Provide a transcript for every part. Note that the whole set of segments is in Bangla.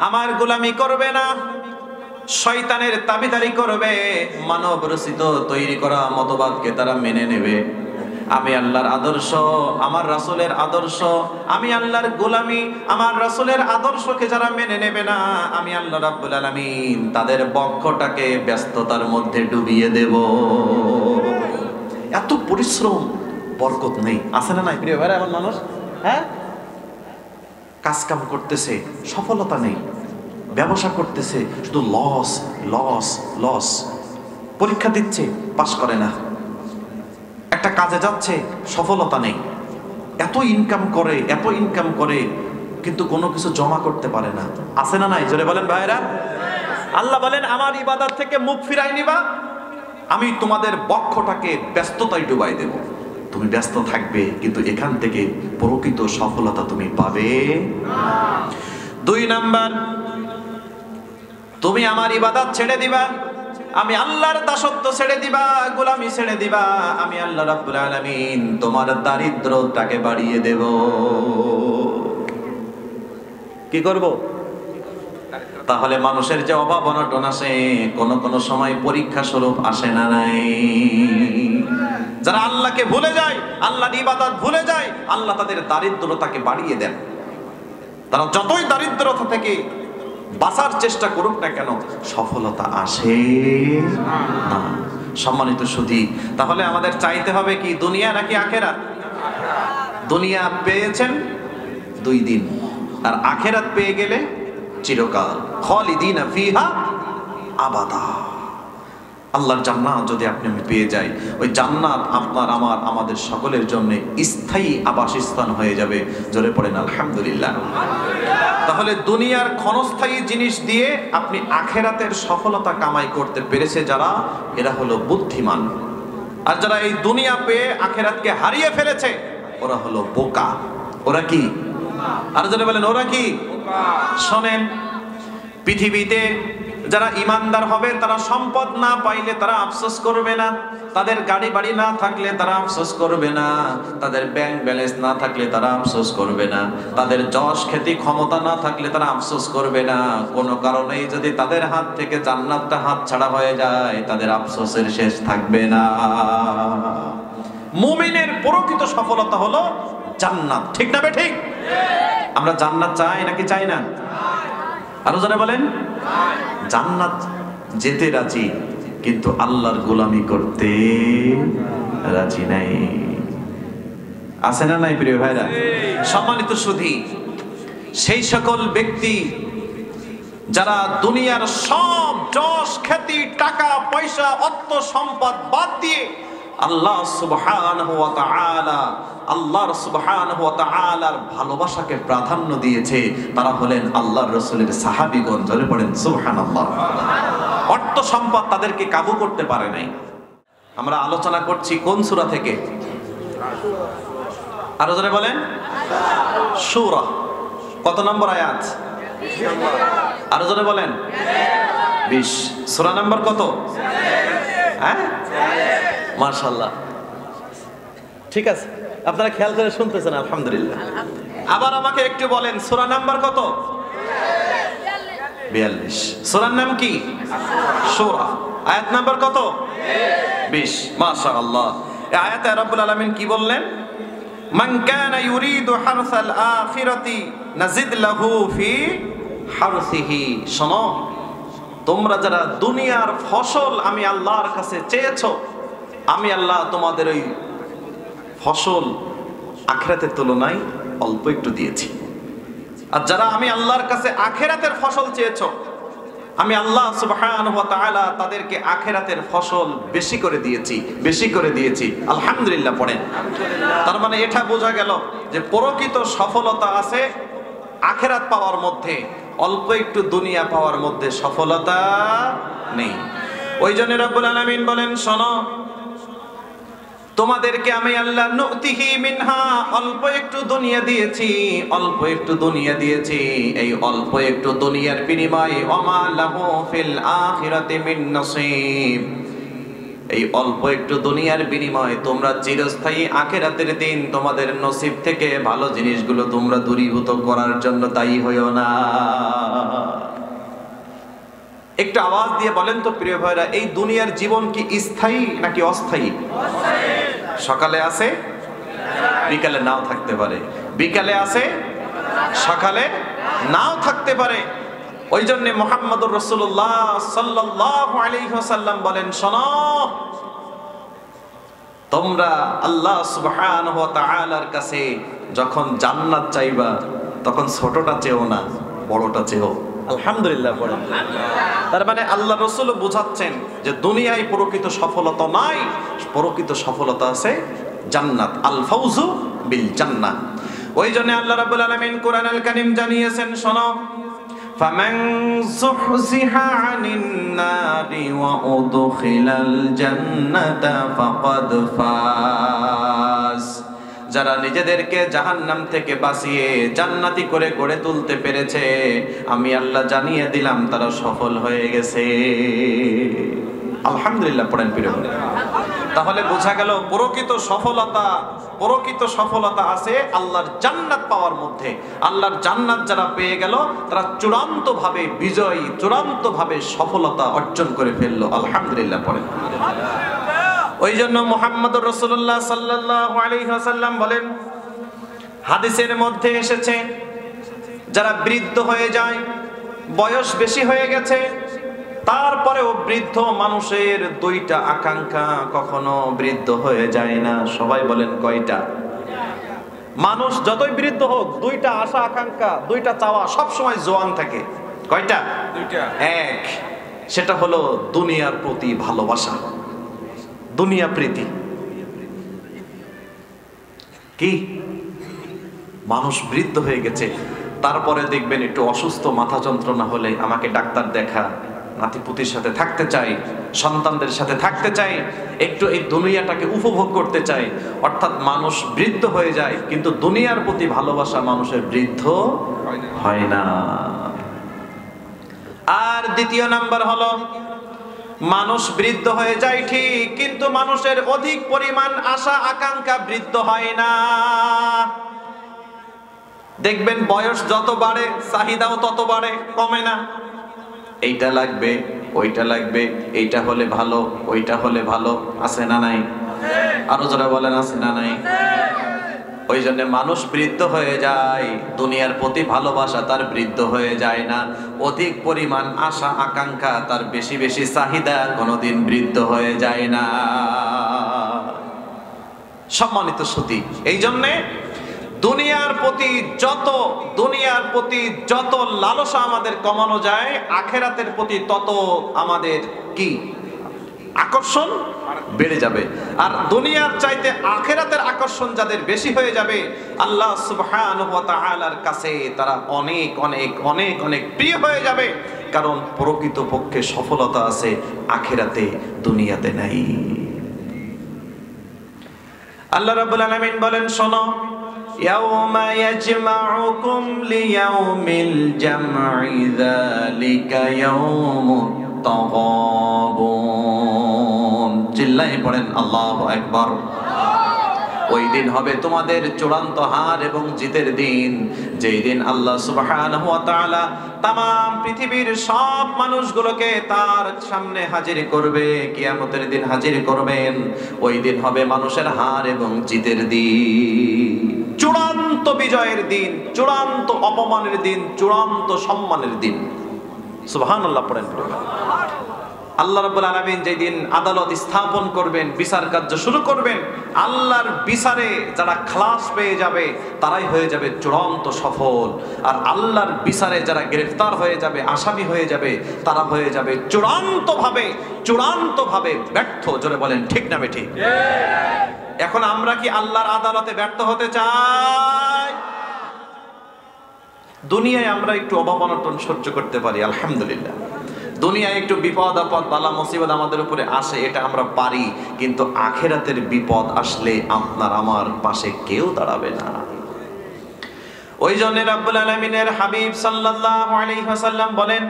আমার গোলামি করবে না, শয়তানের তাবিদারি করবে, মানব রচিত তৈরি করা মতবাদকে তারা মেনে নেবে। আমি আল্লাহর আদর্শ, আমার রাসূলের আদর্শ, আমি আল্লাহর গোলামি, আমার রাসূলের আদর্শকে যারা মেনে নেবে না, আমি আল্লাহ রাব্বুল আলামিন তাদের বক্ষটাকে ব্যস্ততার মধ্যে ডুবিয়ে দেব। এত পরিশ্রম, বরকত নেই, আছে না নাই প্রিয় ভাইরা? এমন মানুষ কাজ কাম করতেছে, সফলতা নেই, ব্যবসা করতেছে, শুধু লস লস লস, পরীক্ষা দিচ্ছে, পাস করে না, একটা কাজে যাচ্ছে, সফলতা নেই, এত ইনকাম করে এত ইনকাম করে কিন্তু কোনো কিছু জমা করতে পারে না, আছে না নাই? জোরে বলেন ভাইরা। আল্লাহ বলেন আমার ইবাদত থেকে মুখ ফিরাই নিবা, আমি তোমাদের বক্ষটাকে ব্যস্ততায় ডুবাই দেব। তুমি ব্যস্ত থাকবে কিন্তু এখান থেকে প্রকৃত সফলতা তুমি পাবে না। 2 নাম্বার, তুমি আমার ইবাদত ছেড়ে দিবা, আমি আল্লাহর দাসত্ব ছেড়ে দিবা, গোলামি ছেড়ে দিবা, আমি আল্লাহ রাব্বুল আলামিন তোমার দারিদ্রতাকে বাড়িয়ে দেব। কি করব? তাহলে মানুষের যে অভাব অনটন আসে, কোন কোন সময় পরীক্ষা স্বরূপ আসে না নাই? যারা আল্লাহকে ভুলে যায়, আল্লাহর ইবাদত ভুলে যায়, আল্লাহ তাদের দারিদ্রতাকে বাড়িয়ে দেন। তারা যতই দারিদ্রতা থেকে বাঁচার চেষ্টা করুক না কেন, সফলতা আসে না। সম্মানিত সুধী, তাহলে আমাদের চাইতে হবে কি, দুনিয়া নাকি আখেরাত? দুনিয়া পেয়েছেন 2 দিন, আর আখেরাত পেয়ে গেলে চিরকাল, খালিদিনা ফিহা আবাদা। আল্লাহর জান্নাত যদি আপনি আমি পেয়ে যাই, ওই জান্নাত আপনার আমার আমাদের সকলের জন্য স্থায়ী আবাসস্থান হয়ে যাবে। জোরে পড়েন আলহামদুলিল্লাহ। তাহলে দুনিয়ার ক্ষণস্থায়ী জিনিস দিয়ে আপনি আখেরাতের সফলতা কামাই করতে পেরেছে যারা, এরা হলো বুদ্ধিমান। আর যারা এই দুনিয়া পেয়ে আখেরাতকে হারিয়ে ফেলেছে, ওরা হলো বোকা। ওরা কি? আর যারা বলেন ওরা কি? শোনেন, পৃথিবীতে যারা ইমানদার হবে তারা সম্পদ না পাইলে তারা আফসোস করবে না, তাদের গাড়ি বাড়ি না থাকলে তারা আফসোস করবে না, তাদের ব্যাংক ব্যালেন্স না থাকলে তারা আফসোস করবে না, তাদের যশ খ্যাতি ক্ষমতা না থাকলে তারা আফসোস করবে না। কোনো কারণেই যদি তাদের হাত থেকে জান্নাতটা হাত ছাড়া হয়ে যায়, তাদের আফসোসের শেষ থাকবে না। মুমিনের প্রকৃত সফলতা হলো জান্নাত। ঠিক না বে ঠিক? আমরা জান্নাত চাই নাকি চাই না? আরো যারা বলেন জান্নাত যেতে রাজি, কিন্তু আল্লাহর গোলামি করতে রাজি নাই। আছে না নাই প্রিয় ভাইরা? সম্মানিত সুধী, সেই সকল ব্যক্তি যারা দুনিয়ার সব যশ খ্যাতি টাকা পয়সা অর্থ সম্পদ বাদ দিয়ে আল্লাহ সুবহানাহু ওয়া তাআলা, আল্লাহর সুবহানাহু ওয়া তাআলার ভালোবাসাকে প্রাধান্য দিয়েছে, তারা হলেন আল্লাহর রাসূলের সাহাবীগণ। জোরে পড়েন সুবহানাল্লাহ। অর্থ সম্পদ তাদেরকে কাবু করতে পারে নাই। আমরা আলোচনা করছি কোন সূরা থেকে? আরো জোরে বলেন। সূরা কত নম্বর আয়াত? 20 আরো জোরে বলেন। 20। সূরা নাম্বার কত? হ্যাঁ, মাশাআল্লাহ, ঠিক আছে, আপনারা খেয়াল করে শুনতেছেন, আলহামদুলিল্লাহ। আবার আমাকে একটু বলেন, সূরা নাম্বার কত? 42। সূরার নাম কি? সূরা। আয়াত নাম্বার কত? 20। মাশাআল্লাহ। এই আয়াতে রব্বুল আলামিন কি বললেন? মান কানা ইউরিদু হারসাল আখিরাতি নাজিদ লাহু ফি হারসিহি। শোনো, তোমরা যারা দুনিয়ার ফসল আমি আল্লাহর কাছে চেয়েছো, আমি আল্লাহ তোমাদের ওই ফসল আখিরাতের তুলনায় অল্প একটু দিয়েছি। আর যারা আমি আল্লাহর কাছে আখিরাতের ফসল চেয়েছো, আমি আল্লাহ সুবহানাহু ওয়া তাআলা তাদেরকে আখিরাতের ফসল বেশি করে দিয়েছি, বেশি করে দিয়েছি। আলহামদুলিল্লাহ পড়েন। তার মানে এটা বোঝা গেল যে প্রকৃত সফলতা আছে আখিরাত পাওয়ার মধ্যে, অল্প একটু দুনিয়া পাওয়ার মধ্যে সফলতা নেই। ওই জন্য রব্বুল আলামিন বলেন, শোনো, তোমাদেরকে আমি আল্লাহ নুতিহি মিনহা, অল্প একটু দুনিয়া দিয়েছি, অল্প একটু দুনিয়া দিয়েছি। এই অল্প একটু দুনিয়ার বিনিময়ে ওমা লাহু ফিল আখিরাতি মিন নসিব, এই অল্প একটু দুনিয়ার বিনিময়ে তোমরা চিরস্থায়ী আখিরাতের দিন তোমাদের নসিব থেকে ভালো জিনিসগুলো তোমরা দূরীভূত করার জন্য দায়ী হইও না। একটু আওয়াজ দিয়ে বলেন তো প্রিয় ভাইরা, এই দুনিয়ার জীবন কি স্থায়ী নাকি অস্থায়ী? সকালে আছে, বিকালে নাও থাকতে পারে, বিকালে আছে, সকালে নাও থাকতে পারে। ওই জন্য মুহাম্মদুর রাসূলুল্লাহ সাল্লাল্লাহু আলাইহি ওয়াসাল্লাম বলেন, শোনো, তোমরা আল্লাহ সুবহানাহু ওয়া তাআলার কাছে যখন জান্নাত চাইবা তখন ছোটটা চেও না, বড়টা চেও। আলহামদুলিল্লাহ পড়েন। তার মানে আল্লাহ রাসূল বোঝাচ্ছেন যে দুনিয়ায় প্রকৃত সফলতা নাই, প্রকৃত সফলতা আছে জান্নাত। আল ফাউজু বিল জান্নাহ। ওই জন্য আল্লাহ রাব্বুল আলামিন কোরআনুল কারীম জানিয়েছেন, শোনো, ফামান যুহজিহা আনিন নারি ওয়া উদখিলাল জান্নাতা ফাকাদ ফাজ। যারা নিজেদেরকে জাহান্নাম থেকে বাঁচিয়ে জান্নাতি করে গড়ে তুলতে পেরেছে, আমি আল্লাহ জানিয়ে দিলাম তারা সফল হয়ে গেছে। আলহামদুলিল্লাহ পড়েন প্রিয়। তাহলে বোঝা গেল প্রকৃত সফলতা আছে আল্লাহর জান্নাত পাওয়ার মধ্যে। আল্লাহর জান্নাত যারা পেয়ে গেল তারা চূড়ান্তভাবে বিজয়ী, চূড়ান্তভাবে সফলতা অর্জন করে ফেললো। আলহামদুলিল্লাহ পড়েন। ওই জন্য মুহাম্মদুর রাসূলুল্লাহ সাল্লাল্লাহু আলাইহি ওয়াসাল্লাম বলেন, হাদিসের মধ্যে এসেছে, যারা বৃদ্ধ হয়ে যায়, বয়স বেশি হয়ে গেছে, তারপরেও বৃদ্ধ মানুষের দুইটা আকাঙ্ক্ষা কখনো বৃদ্ধ হয়ে যায় না। সবাই বলেন কয়টা? মানুষ যতই বৃদ্ধ হোক, দুইটা আশা আকাঙ্ক্ষা, দুইটা চাওয়া সব সময় জোয়ান থাকে। কয়টা? দুইটা। এক, সেটা হলো দুনিয়ার প্রতি ভালোবাসা, দুনিয়া প্রীতি। কি মানুষ বৃদ্ধ হয়ে গেছে, তারপরে দেখবেন একটু অসুস্থ, মাথা যন্ত্রণা হলে আমাকে ডাক্তার দেখা, নাতিপুতির সাথে থাকতে চাই, সন্তানদের সাথে থাকতে চাই, একটু এই দুনিয়াটাকে উপভোগ করতে চাই। অর্থাৎ মানুষ বৃদ্ধ হয়ে যায়, কিন্তু দুনিয়ার প্রতি ভালোবাসা মানুষের বৃদ্ধ হয় না। আর দ্বিতীয় নাম্বার হলো, মানুষ বৃদ্ধ হয়ে যায় ঠিক, কিন্তু মানুষের অধিক পরিমাণ আশা আকাঙ্ক্ষা বৃদ্ধ হয় না। দেখবেন বয়স যত বাড়ে চাহিদাও তত বাড়ে, কমে না। এইটা লাগবে, ওইটা লাগবে, এইটা হলে ভালো, ওইটা হলে ভালো, আছে না নাই? আরো যারা বলেন আছে না নাই? ওই জন্য মানুষ বৃদ্ধ হয়ে যায়, দুনিয়ার প্রতি ভালোবাসা তার বৃদ্ধ হয়ে যায় না। অধিক পরিমাণ আশা আকাঙ্ক্ষা, তার বেশি বেশি চাহিদা কোনোদিন বৃদ্ধ হয়ে যায় না। সম্মানিত সুধী, এই জন্যে দুনিয়ার প্রতি যত লালসা আমাদের কমানো যায়, আখেরাতের প্রতি তত আমাদের কি আকর্ষণ বেড়ে যাবে। আর দুনিয়ার চাইতে আখেরাতের আকর্ষণ যাদের বেশি হয়ে যাবে, আল্লাহ সুবহানাহু ওয়া তাআলার কাছে তারা অনেক অনেক অনেক অনেক প্রিয় হয়ে যাবে। কারণ প্রকৃত পক্ষে সফলতা আছে আখেরাতে, দুনিয়াতে নাই। আল্লাহ রাব্বুল আলামিন বলেন, শোনো, ইয়াউমা ইয়াজমাউকুম লিয়াউমিল জামঈ যালিকা ইয়াউমুত তাগাবুন। চিল্লায়ে পড়েন আল্লাহু আকবার। ওই দিন হবে তোমাদের চূড়ান্ত হার এবং জিতের দিন, যেই দিন আল্লাহ সুবহানাহু ওয়া তাআলা তামাম পৃথিবীর সব মানুষগুলোকে তার সামনে হাজির করবে, কিয়ামতের দিন হাজির করবেন। ওই দিন হবে মানুষের হার এবং জিতের দিন, চূড়ান্ত বিজয়ের দিন, চূড়ান্ত অপমানের দিন, চূড়ান্ত সম্মানের দিন। সুবহানাল্লাহ পড়েন। আল্লাহ রাব্বুল আলামিন যেদিন আদালত স্থাপন করবেন, বিচার কার্য শুরু করবেন, আল্লাহর বিচারে যারা খালাস পেয়ে যাবে তারাই হয়ে যাবে চূড়ান্ত সফল। আর আল্লাহর বিচারে যারা গ্রেফতার হয়ে যাবে, আসামি হয়ে যাবে, তারা হয়ে যাবে চূড়ান্তভাবে ব্যর্থ। জোরে বলেন ঠিক না বেঠিক? এখন আমরা কি আল্লাহর আদালতে ব্যর্থ হতে চাই? দুনিয়ায় আমরা একটু অবমাননা সহ্য করতে পারি, আলহামদুলিল্লাহ। দুনিয়ায় একটু বিপদ আপদ বালা মুসিবত আমাদের উপরে আসে, এটা আমরা পারি। কিন্তু আখেরাতের বিপদ আসলে আপনার আমার পাশে কেউ দাঁড়াবে না। ওই জন্য রাব্বুল আলামিনের হাবিব সাল্লাল্লাহু আলাইহি ওয়াসাল্লাম বলেন,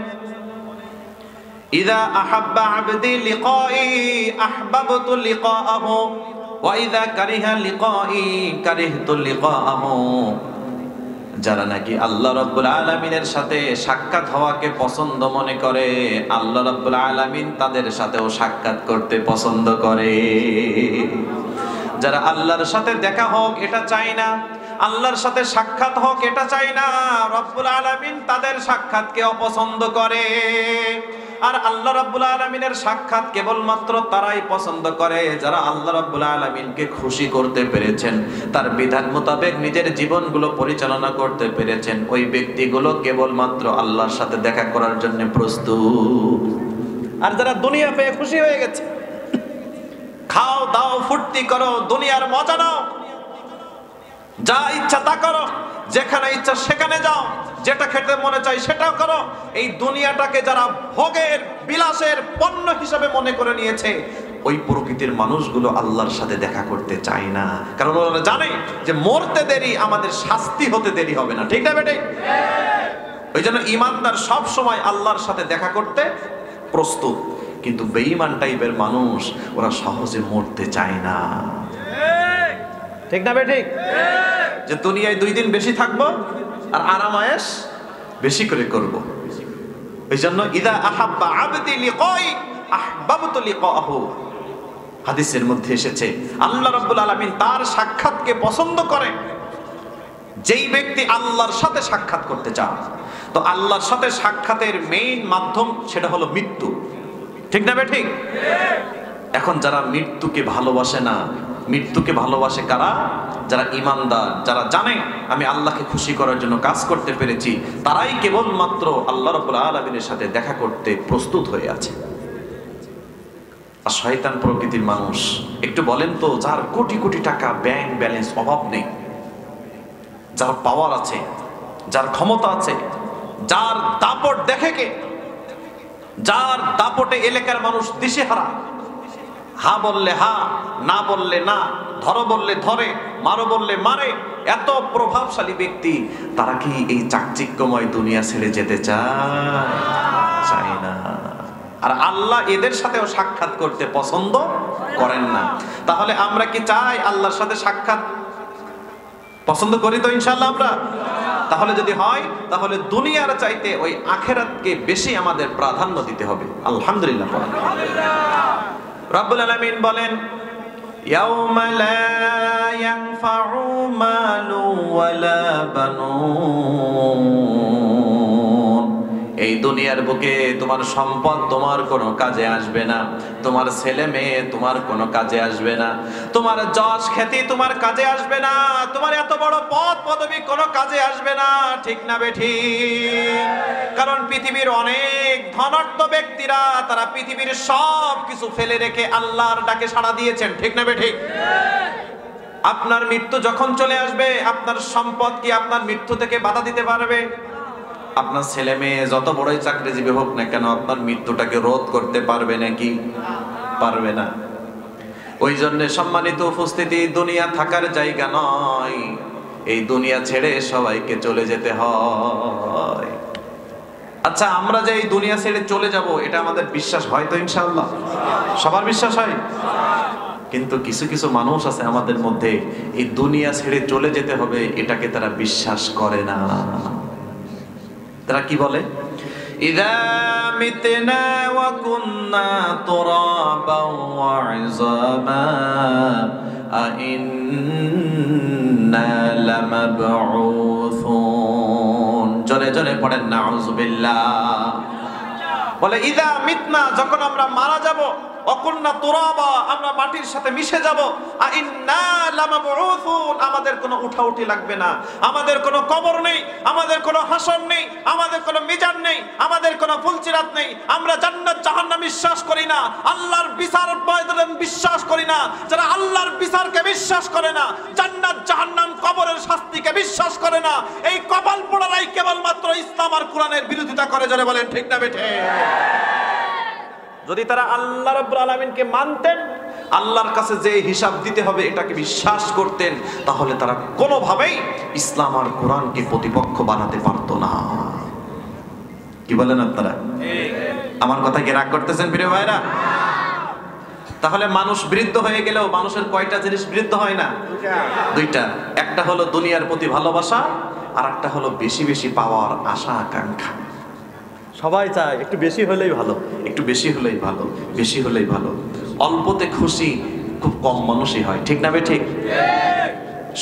ইযা আহাব্বা আবদি লিকাই আহবাবতু লিকাআহু ওয়া ইযা কারিহা লিকাই কারিহতু লিকাআহু। যারা নাকি আল্লাহ রাব্বুল আলামিনের সাথে সাক্ষাৎ হওয়াকে পছন্দ মনে করে, আল্লাহ রাব্বুল আলামিন তাদের সাথেও সাক্ষাৎ করতে পছন্দ করে। যারা আল্লাহর সাথে দেখা হোক এটা চায় না, আল্লাহর সাথে সাক্ষাৎ হোক এটা চায় না, রব্বুল আলামিন তাদের সাক্ষাৎকে অপছন্দ করে। আর আল্লাহ রাব্বুল আলামিনের সাক্ষাৎ কেবলমাত্র তারাই পছন্দ করে যারা আল্লাহ রাব্বুল আলামিনকে খুশি করতে পেরেছেন, তার বিধান মোতাবেক নিজের জীবনগুলো পরিচালনা করতে পেরেছেন। ওই ব্যক্তিগুলো কেবলমাত্র আল্লাহর সাথে দেখা করার জন্য প্রস্তুত। আর যারা দুনিয়া পেয়ে খুশি হয়ে গেছে, খাও দাও ফুর্তি করো, দুনিয়ার মজা নাও, যা ইচ্ছা তা করো, যেখানে ইচ্ছা সেখানে যাও, যেটা খেতে মনে চাই সেটা করো, এই দুনিয়াটাকে যারা ভোগের বিলাসের পণ্য হিসেবে মনে করে নিয়েছে, ওই প্রকৃতির মানুষগুলো আল্লাহর সাথে দেখা করতে চায় না। কারণ ওরা জানে যে মরতে দেরি, আমাদের শাস্তি হতে দেরি হবে না। ঠিক না বেটে? ওই জন্য ইমানদার সব সময় আল্লাহর সাথে দেখা করতে প্রস্তুত। কিন্তু বেঈমান টাইপের মানুষ ওরা সহজে মরতে চায় না। ঠিক না বেটে? যে দুনিয়ায় 2 দিন বেশি থাকবো আর আরাম আয়েশ বেশি করে করব। এই জন্য ইদা আহাব্বা আবদি লিকাই আহবাবতু লিকাহু, হাদিসের মধ্যে এসেছে আল্লাহ রাব্বুল আলামিন তার সাক্ষাৎকে পছন্দ করেন যেই ব্যক্তি আল্লাহর সাথে সাক্ষাৎ করতে চায়। তো আল্লাহর সাথে সাক্ষাতের মেইন মাধ্যম সেটা হলো মৃত্যু। ঠিক না বেঠিক? এখন যারা মৃত্যুকে ভালোবাসে না, মৃত্যুকে ভালোবাসে কারা? যারা ইমানদার, যারা জানে আমি আল্লাহকে খুশি করার জন্য কাজ করতে পেরেছি, তারাই কেবলমাত্র আল্লাহ রাব্বুল আলামিনের সাথে দেখা করতে প্রস্তুত হয়ে আছে। আর শয়তান প্রকৃতির মানুষ, একটু বলেন তো, যার কোটি কোটি টাকা ব্যাংক ব্যালেন্স অভাব নেই, যার পাওয়ার আছে, যার ক্ষমতা আছে, যার দাপট দেখে কে, যার দাপটে এলাকার মানুষ দিশেহারা, হা বললে হা, না বললে না, ধরো বললে ধরে, মারো বললে মারে, এত প্রভাবশালী ব্যক্তি, তারা কি এই চাকচিক্যময় দুনিয়া ছেড়ে যেতে চায় না? আর আল্লাহ এদের সাথেও সাক্ষাৎ করতে পছন্দ করেন না। তাহলে আমরা কি চাই আল্লাহর সাথে সাক্ষাৎ? পছন্দ করি তো ইনশাআল্লাহ আমরা। তাহলে যদি হয়, তাহলে দুনিয়ার চাইতে ওই আখিরাতকে বেশি আমাদের প্রাধান্য দিতে হবে। আলহামদুলিল্লাহ। রব্বুল আলামিন বলেন, ইয়াউমা লা ইয়ানফাউ মালু ওয়ালা বানুন, এই দুনিয়ার বুকে তোমার সম্পদ তোমার কোনো কাজে আসবে না, তোমার ছেলে মেয়ে তোমার কোনো কাজে আসবে না, তোমার যশ খ্যাতি তোমার কাজে আসবে না, তোমার এত বড় পদ পদবি কোনো কাজে আসবে না। ঠিক না বেঠিক? কারণ পৃথিবীর অনেক ধনাঢ্য ব্যক্তিরা তারা পৃথিবীর সব কিছু ফেলে রেখে আল্লাহর ডাকে সাড়া দিয়েছেন। ঠিক না বেঠিক? আপনার মৃত্যু যখন চলে আসবে, আপনার সম্পদ কি আপনার মৃত্যু থেকে বাধা দিতে পারবে? আপনার ছেলে মেয়ে যত বড়ই চাকরিজীবী হোক না কেন, আপনার মৃত্যুটাকে রোধ করতে পারবে নাকি? পারবে না। ওই জন্য সম্মানিত উপস্থিতি, দুনিয়া থাকার জায়গা নয়, এই দুনিয়া ছেড়ে সবাইকে চলে যেতে হয়। আচ্ছা, আমরা যে এই দুনিয়া ছেড়ে চলে যাব, এটা আমাদের বিশ্বাস হয় তো ইনশাআল্লাহ? সবার বিশ্বাস হয়? কিন্তু কিছু কিছু মানুষ আছে আমাদের মধ্যে, এই দুনিয়া ছেড়ে চলে যেতে হবে এটাকে তারা বিশ্বাস করে না। তারা কি বলে? ইযা মিতনা ওয়া কুননা তুরাবান ওয়া ইযামা আ ইন্না লামাবউসুন। জোরে জোরে পড়েন নাউযুবিল্লাহ। বলে ইযা মিতনা, যখন আমরা মারা যাব, অকুন্না তুরাবা, আমরা মাটির সাথে মিশে যাব, আ ইন্না লামাবউসুন, আমাদের কোনো উঠাউঠি লাগবে না, আমাদের কোনো কবর নেই, আমাদের কোনো হাসর নেই, আমাদের কোনো মিজান নেই, আমাদের কোনো ফুলসিরাত নেই। আমরা জান্নাত জাহান্নাম বিশ্বাস করি না, আল্লাহর বিচার ময়দান বিশ্বাস করি না। যারা আল্লাহর বিচারকে বিশ্বাস করে না, জান্নাত জাহান্নাম কবরের শাস্তিকে বিশ্বাস করে না, এই কপাল পোড়ারাই কেবলমাত্র ইসলাম আর কোরআনের বিরোধিতা করে। জোরে বলেন ঠিক না বেঠে? যদি তারা আল্লাহ রাব্বুল আলামিনকে মানতেন, আল্লাহর কাছে যে হিসাব দিতে হবে এটাকে বিশ্বাস করতেন, তাহলে তারা কোনোভাবেই ইসলাম আর কোরআনকে প্রতিপক্ষ বানাতে পারতো না। কি বলেন আপনারা? আমার কথা কি রাগ করতেছেন প্রিয় ভাইরা? তাহলে মানুষ বৃদ্ধ হয়ে গেলেও মানুষের কয়টা জিনিস বৃদ্ধ হয় না? দুইটা। একটা হলো দুনিয়ার প্রতি ভালোবাসা, আর একটা হলো বেশি বেশি পাওয়ার আশা আকাঙ্ক্ষা। সবাই চায় একটু বেশি হলেই ভালো, একটু বেশি হলেই ভালো, বেশি হলেই ভালো। অল্পতে খুশি খুব কম মানুষই হয়, ঠিক না বে ঠিক?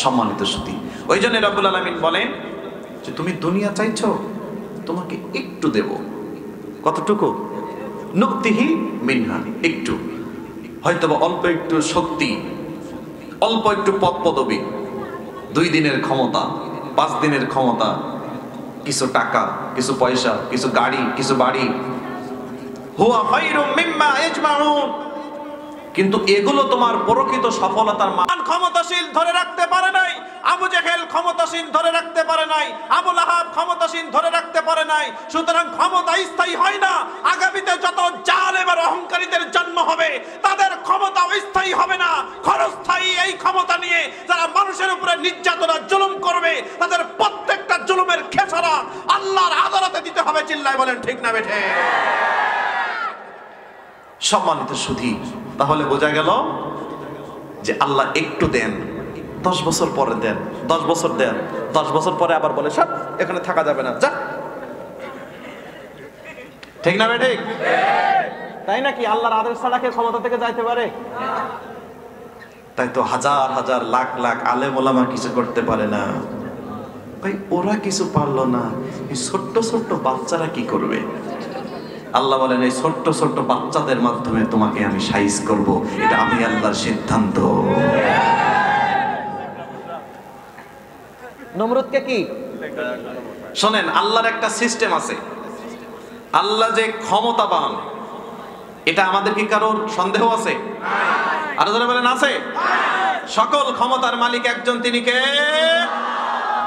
সম্মানিত সুধী, ওই জন্য রব্বুল আলামিন বলেন যে তুমি দুনিয়া চাইছো, তোমাকে একটু দেব। কতটুকু? নুক্তিহি মিনহা, একটু, হয়তো অল্প একটু শক্তি, অল্প একটু পদ পদবী, 2 দিনের ক্ষমতা, 5 দিনের ক্ষমতা, কিছু টাকা, কিছু পয়সা, কিছু গাড়ি, কিছু বাড়ি। হুয়া খায়রুম মিম্মা ইয়াজমাউন, কিন্তু এগুলো তোমার প্রকৃত সফলতার মান। ক্ষমতাশীল ধরে রাখতে পারে নাই, আবু জেহেল ক্ষমতাসীন ধরে রাখতে পারে নাই, আবু লাহাব ক্ষমতাসীন ধরে রাখতে পারে নাই। সুতরাং ক্ষমতা স্থায়ী হয় না। আগামীতে যত জালেম আর অহংকারীদের জন্ম হবে, তাদের ক্ষমতা স্থায়ী হবে না, ক্ষণস্থায়ী। এই ক্ষমতা নিয়ে যারা মানুষের উপরে নির্যাতন আর জুলুম করবে, তাদের প্রত্যেকটা জুলুমের খেসারা আল্লাহর আদালতে দিতে হবে। চিল্লায় বলেন ঠিক না বেঠে? সম্মানিত সুধী, তাহলে বোঝা গেল যে আল্লাহ একটু দেন, 10 বছর পরে দেন, 10 বছর দেন, 10 বছর পরে আবার বলে সব এখানে থাকা যাবে না, যা। ঠিক না ভাই? ঠিক তাই নাকি? আল্লাহর আদেশ ছাড়া কে ক্ষমতা থেকে যাইতে পারে? তাই তো হাজার হাজার লাখ লাখ আলেম ওলামা কিছু করতে পারে না। ভাই ওরা কিছু পারলো না, এই ছোট্ট ছোট্ট বাচ্চারা কি করবে? আল্লাহ বলেন এই ছোট্ট ছোট্ট বাচ্চাদের মাধ্যমে তোমাকে আমি সাইজ করব, এটা আমি আল্লাহর সিদ্ধান্ত। নমরুদকে কি শোনেন, আল্লাহর একটা সিস্টেম আছে। আল্লাহ যে ক্ষমতাবান, এটা আমাদের কি কারোর সন্দেহ আছে? আরো যারা বলেন আছে? সকল ক্ষমতার মালিক একজন, তিনি কে?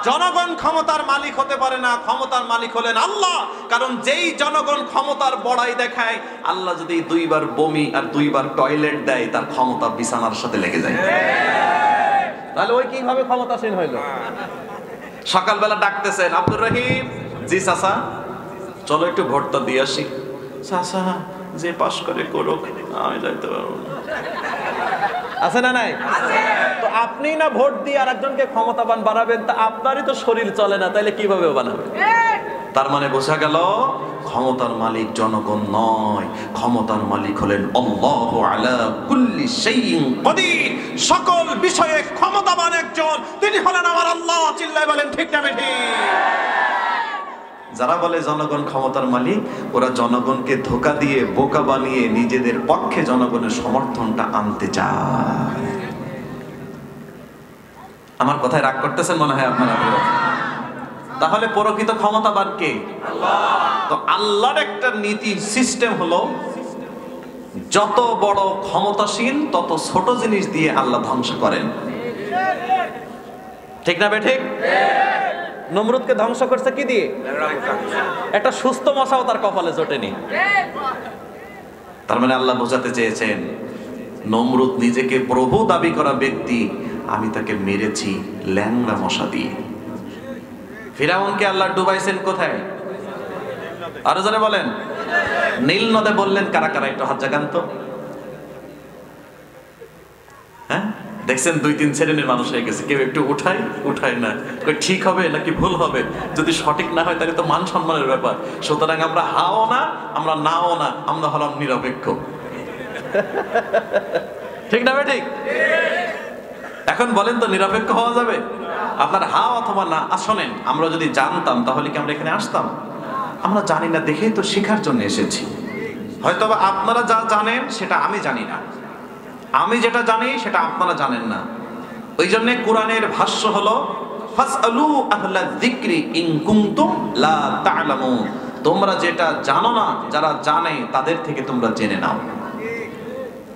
জনগণ ক্ষমতার মালিক হতে পারে না, ক্ষমতার মালিক হলেন আল্লাহ। কারণ যেই জনগণ ক্ষমতার বড়াই দেখায়, আল্লাহ যদি 2 বার বমি আর 2 বার টয়লেট দেয়, তার ক্ষমতা বিছানার সাথে লেগে যায়। তাহলে ওই কিভাবে ক্ষমতাসীন হইল? সকালবেলা ডাকতেছেন, আব্দুর রহিম, জি চাচা চলো একটু ভোটটা দিয়ে আসি। চাচা যে পাস করে করুক, আমি যাইতে পারবো না। আছে না নাই? তো আপনি না ভোট দিয়ে আর একজনকে ক্ষমতাবান বানাবেন, তা আপনারই তো শরীর চলে না, তাইলে কিভাবে বানাবেন? তার মানে বোঝা গেল ক্ষমতার মালিক জনগণ নয়, ক্ষমতার মালিক হলেন আল্লাহু আলা কুল্লি শাইইন কাদির। সকল বিষয়ে ক্ষমতাবান একজন, তিনি হলেন আমার আল্লাহ। চিল্লায় বলেন ঠিক না বেঠিক? যারা বলে জনগণ ক্ষমতার মালিক, ওরা জনগণকে ধোঁকা দিয়ে বোকা বানিয়ে নিজেদের পক্ষে জনগণের সমর্থনটা আনতে চায়। আমার কথায় রাগ করতেছেন মনে হয় আপনারা? তাহলে প্রকৃত ক্ষমতাবান কে? আল্লাহ। তো আল্লাহর একটা নীতি সিস্টেম হলো, যত বড় ক্ষমতাসীন তত ছোট জিনিস দিয়ে আল্লাহ ধ্বংস করেন। ঠিক না বেঠিক? নমরুদকে ধ্বংস করছে কি দিয়ে? একটা সুস্থ মশাও তার কপালে জোটেনি। তার মানে আল্লাহ বোঝাতে চেয়েছেন, নমরুদ নিজেকে প্রভু দাবি করা ব্যক্তি, আমি তাকে মেরেছি ল্যাংড়া মশা দিয়ে। ফিরাউনকে আল্লাহ ডুবাইছেন কোথায়? আরো জানে বলেন? নীল নদে। বললেন কারা কারা? একটু হাত জাগান তো। হ্যাঁ, দেখছেন 2-3 শ্রেণীর মানুষ হয়ে গেছে। কেউ একটু উঠায় না, ঠিক হবে নাকি ভুল হবে। যদি সঠিক না হয় তাহলে তো মান সম্মানের ব্যাপার। সুতরাং আমরা হাও না, আমরা নাও না, আমরা হলাম নিরপেক্ষ। ঠিক না ভাই? ঠিক। এখন বলেন তো, নিরপেক্ষ হওয়া যাবে? আপনার হা অথবা না। শোনেন, আমরা যদি জানতাম তাহলে কি আমরা এখানে আসতাম? আমরা জানি না দেখেই তো শেখার জন্য এসেছি। হয়তো আপনারা যা জানেন সেটা আমি জানি না, আমি যেটা জানি সেটা আপনারা জানেন না। ওই জন্য কোরআনের ভাষ্য হলো ফাসআলু আহলা যিকরি ইন কুনতুম লা তা'লামুন। তোমরা যেটা জানো না, যারা জানে তাদের থেকে তোমরা জেনে নাও।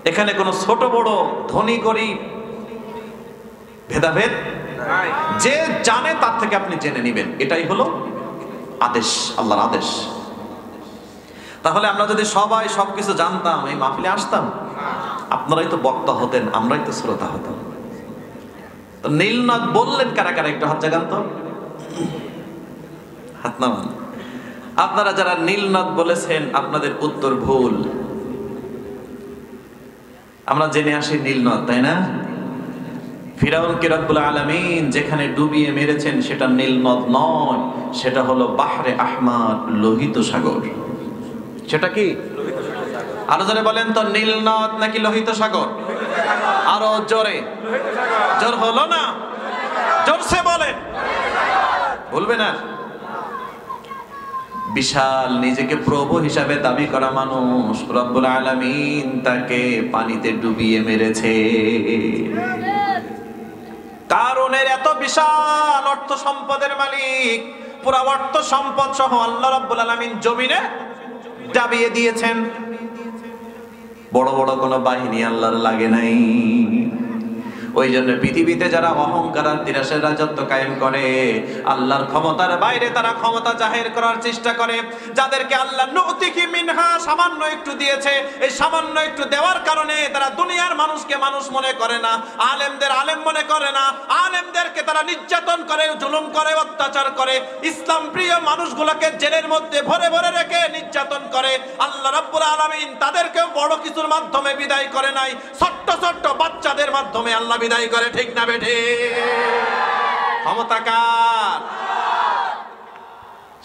এখানে কোনো ছোট বড়, ধনী গরিব ভেদাভেদ নাই। যে জানে তার থেকে আপনি জেনে নেবেন, এটাই হলো আদেশ, আল্লাহর আদেশ। তাহলে আমরা যদি সবাই সবকিছু জানতাম, এই মাহফিলে আসতাম? আপনারাই তো বক্তা হতেন, আমরাই তো শ্রোতা হতাম। তো নীলনদ বললেন কারা কারা? একটু হাত জাগান তো, হাত নামান। আপনারা যারা নীলনদ বলেছেন, আপনাদের উত্তর ভুল। আমরা জেনে আসি নীলনদ, তাই না? ফিরাউনকে রব্বুল আলামিন যেখানে ডুবিয়ে মেরেছেন সেটা নীল নদ নয়, সেটা হলো বাহরে আহমার, লোহিত সাগর। সেটা কি? আরো জোরে বলেন তো, নীল নদ নাকি লোহিত সাগর? আরো জোরে। জোর হলো না? জোরসে বলেন, বলবে না। বিশাল নিজেকে প্রভু হিসাবে দাবি করা মানুষ, রব্বুল আলামিন তাকে পানিতে ডুবিয়ে মেরেছে। কারণের এত বিশাল অর্থ সম্পদের মালিক, পুরা অর্থ সম্পদ সহ আল্লাহ রাব্বুল আলামিন জমিনে ডাবিয়ে দিয়েছেন। বড় বড় কোনো বাহিনী আল্লাহর লাগে নাই। ওই জন্য পৃথিবীতে যারা অহংকার আর তিরাসের রাজত্ব কায়েম করে, আল্লাহর ক্ষমতার বাইরে তারা ক্ষমতা জাহির করার চেষ্টা করে। যাদেরকে আল্লাহ নুতিকি মিনহা সামান্য একটু দিয়েছে, এই সামান্য একটু দেওয়ার কারণে তারা দুনিয়ার মানুষকে মানুষ মনে করে না, আলেমদের আলেম মনে করে না, আলেমদেরকে তারা নির্যাতন করে, জুলুম করে, অত্যাচার করে, ইসলাম প্রিয় মানুষগুলোকে জেলের মধ্যে ভরে ভরে রেখে নির্যাতন করে। আল্লাহ রাব্বুল আলামিন তাদেরকেও বড় কিছুর মাধ্যমে বিদায় করে নাই, ছোট্ট ছোট্ট বাচ্চাদের মাধ্যমে আল্লাহ বিদায় করে। ঠিক না বেঠে? ক্ষমতা কার?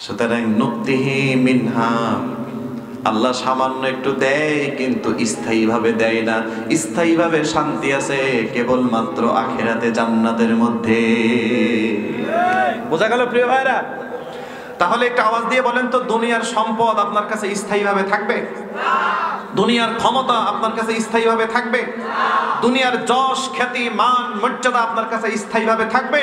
সুতরাং নুক্তিহি মিনহা, আল্লাহ সামান্য একটু দেয় কিন্তু স্থায়ীভাবে দেয় না। স্থায়ীভাবে শান্তি আছে কেবলমাত্র আখিরাতে, জান্নাতের মধ্যে। বোঝা গেল প্রিয় ভাইরা? তাহলে একটা আওয়াজ দিয়ে বলেন তো, দুনিয়ার সম্পদ আপনার কাছে স্থায়ীভাবে থাকবে? দুনিয়ার ক্ষমতা আপনার কাছে স্থায়ীভাবে থাকবে? দুনিয়ার যশ খ্যাতি মান মর্যাদা আপনার কাছে স্থায়ীভাবে থাকবে?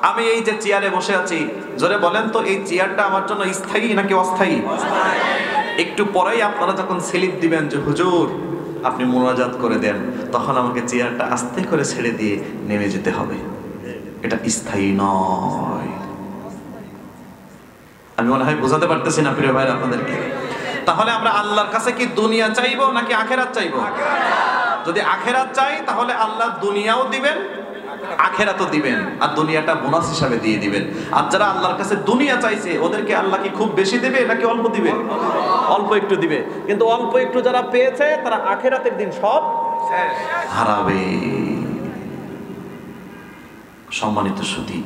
আমি এই যে চেয়ারে বসে আছি, জোরে বলেন তো, এই চেয়ারটা আমার জন্য স্থায়ী নাকি অস্থায়ী? একটু পরেই আপনারা যখন স্লিপ দিবেন যে হুজুর আপনি মুনাজাত করে দেন, তখন আমাকে চেয়ারটা আস্তে করে ছেড়ে দিয়ে নেমে যেতে হবে। এটা স্থায়ী নয়। আমি মনে হয় বোঝাতে পারতেছি না প্রিয় ভাইরা আপনাদেরকে। তাহলে আমরা আল্লাহর কাছে কি দুনিয়া চাইবো নাকি আখেরাত চাইবো? যদি আখেরাত চাই তাহলে আল্লাহ দুনিয়াও দিবেন, আখেরাতও দিবেন, আর দুনিয়াটা বোনাস হিসাবে দিয়ে দিবেন। আর যারা আল্লাহর কাছে দুনিয়া চাইছে ওদেরকে আল্লাহ কি খুব বেশি দেবে নাকি অল্প দিবে? অল্প একটু দিবে। কিন্তু অল্প একটু যারা পেয়েছে তারা আখেরাতের দিন সব হারাবে। সম্মানিত সুধী,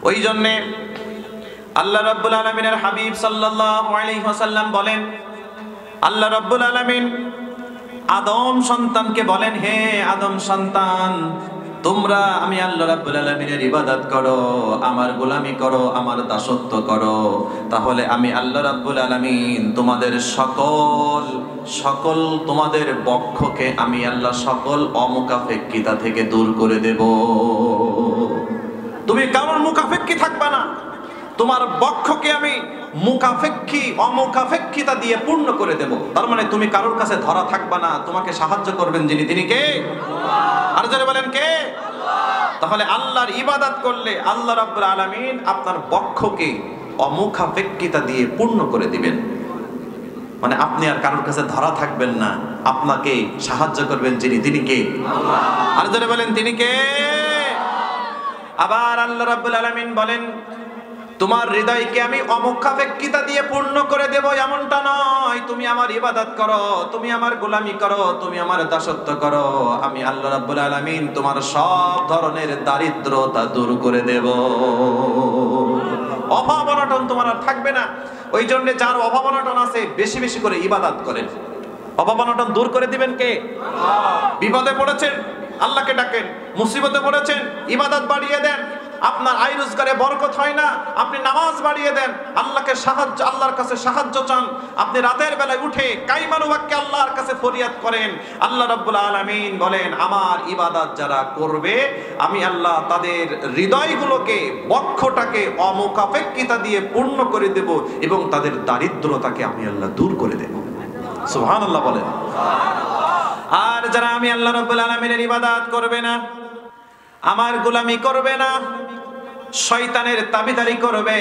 ওই জন্যে আল্লাহ রাব্বুল আলামিনের হাবিব সাল্লাল্লাহু আলাইহি ওয়াসাল্লাম বলেন, আল্লাহ রাব্বুল আলামিন আদম সন্তানকে বলেন, হে আদম সন্তান, তোমরা আমি আল্লাহ রাব্বুল আলামিনের ইবাদত করো, আমার গোলামি করো, আমার দাসত্ব করো, তাহলে আমি আল্লাহ রাব্বুল আলামিন তোমাদের সকল তোমাদের বক্ষকে আমি আল্লাহ সকল অমুকাফেক্কিতা থেকে দূর করে দেব। তুমি কারোর মুখাফেক্কি থাকবা না, তোমার বক্ষকে আমি অমুখাফেক্ষিতা দিয়ে পূর্ণ করে দেব। তার মানে তুমি কারোর কাছে ধরা থাকবা না, তোমাকে সাহায্য করবেন যিনি, তিনি কে? আর যারা বলেন কে? তাহলে আল্লাহর ইবাদত করলে আল্লাহ রাব্বুল আলামিন আপনার বক্ষকে অমুখাফেক্ষিতা দিয়ে পূর্ণ করে দিবেন। মানে আপনি আর কারোর কাছে ধরা থাকবেন না, আপনাকে সাহায্য করবেন যিনি, তিনি কে? আর যারা বলেন তিনি কে? আবার আল্লাহ রাব্বুল আলামিন বলেন, তোমার হৃদয়কে আমি অমুখাপেক্ষিতা দিয়ে পূর্ণ করে দেব, এমনটা নয়। তুমি আমার ইবাদত করো, তুমি আমার গোলামি করো, তুমি আমার দাসত্ব করো, আমি আল্লাহ রাব্বুল আলামিন তোমার সব ধরনের দারিদ্রতা দূর করে দেব। অভাব অনটন তোমার আর থাকবে না। ওই জন্য যার অভাব অনটন আছে বেশি বেশি করে ইবাদত করেন। অভাব অনটন দূর করে দিবেন কে? বিপদে পড়েছেন আল্লাহকে ডাকেন, মুসিবতে পড়েছেন ইবাদত বাড়িয়ে দেন। আপনার আয় রোজগারে বরকত হয় না, আপনি নামাজ বাড়িয়ে দেন, আল্লাহর কাছে সাহায্য চান। আপনি রাতের বেলায় উঠে কাইমানুবাক্যে আল্লাহর কাছে ফরিয়াদ করেন। আল্লাহ রাব্বুল আলামিন বলেন, আমার ইবাদত যারা করবে আমি আল্লাহ তাদের হৃদয়গুলোকে, বক্ষটাকে অমুখাপেক্ষিতা দিয়ে পূর্ণ করে দেব এবং তাদের দারিদ্রতাকে আমি আল্লাহ দূর করে দেব। সুবহানাল্লাহ বলেন। আর যারা আমি আল্লাহ রাব্বুল আলামিনের ইবাদত করবে না, আমার গোলামি করবে না, শয়তানের তাবিদারি করবে,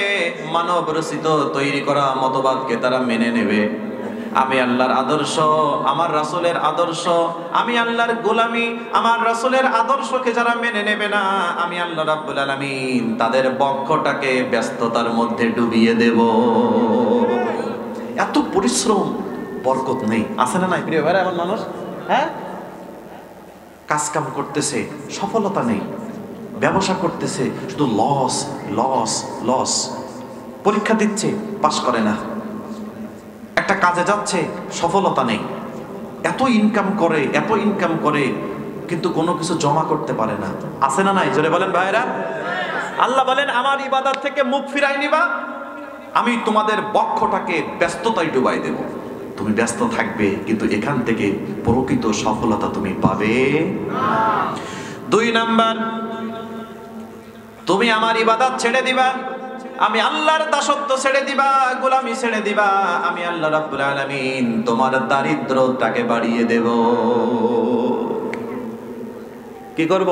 মানব রচিত তৈরি করা মতবাদকে তারা মেনে নেবে, আমি আল্লাহর আদর্শ, আমার রাসূলের আদর্শ, আমি আল্লাহর গোলামি, আমার রাসূলের আদর্শকে যারা মেনে নেবে না, আমি আল্লাহ রাব্বুল আলামিন তাদের বক্ষটাকে ব্যস্ততার মধ্যে ডুবিয়ে দেব। এত পরিশ্রম, বরকত নেই, আছে না নাই প্রিয় ভাইরা? এমন মানুষ, হ্যাঁ, কাজকাম করতেছে, সফলতা নেই। ব্যবসা করতেছে, শুধু লস লস লস। পরীক্ষা দিচ্ছে, পাস করে না। একটা কাজে যাচ্ছে, সফলতা নেই। এত ইনকাম করে কিন্তু কোনো কিছু জমা করতে পারে না। আছে না নাই? জোরে বলেন ভাইরা। আল্লাহ বলেন আমার ইবাদত থেকে মুখ ফিরাই নিবা, আমি তোমাদের বক্ষটাকে ব্যস্ততায় ডুবাই দেব। তুমি ব্যস্ত থাকবে, কিন্তু এখান থেকে প্রকৃত সফলতা তুমি পাবে না। 2 নাম্বার, তুমি আমার ইবাদত ছেড়ে দিবা, আমি আল্লাহর দাসত্ব ছেড়ে দিবা, গোলামি ছেড়ে দিবা, আমি আল্লাহ রাব্বুল আলামিন তোমার দারিদ্রতাকে বাড়িয়ে দেব। কি করব?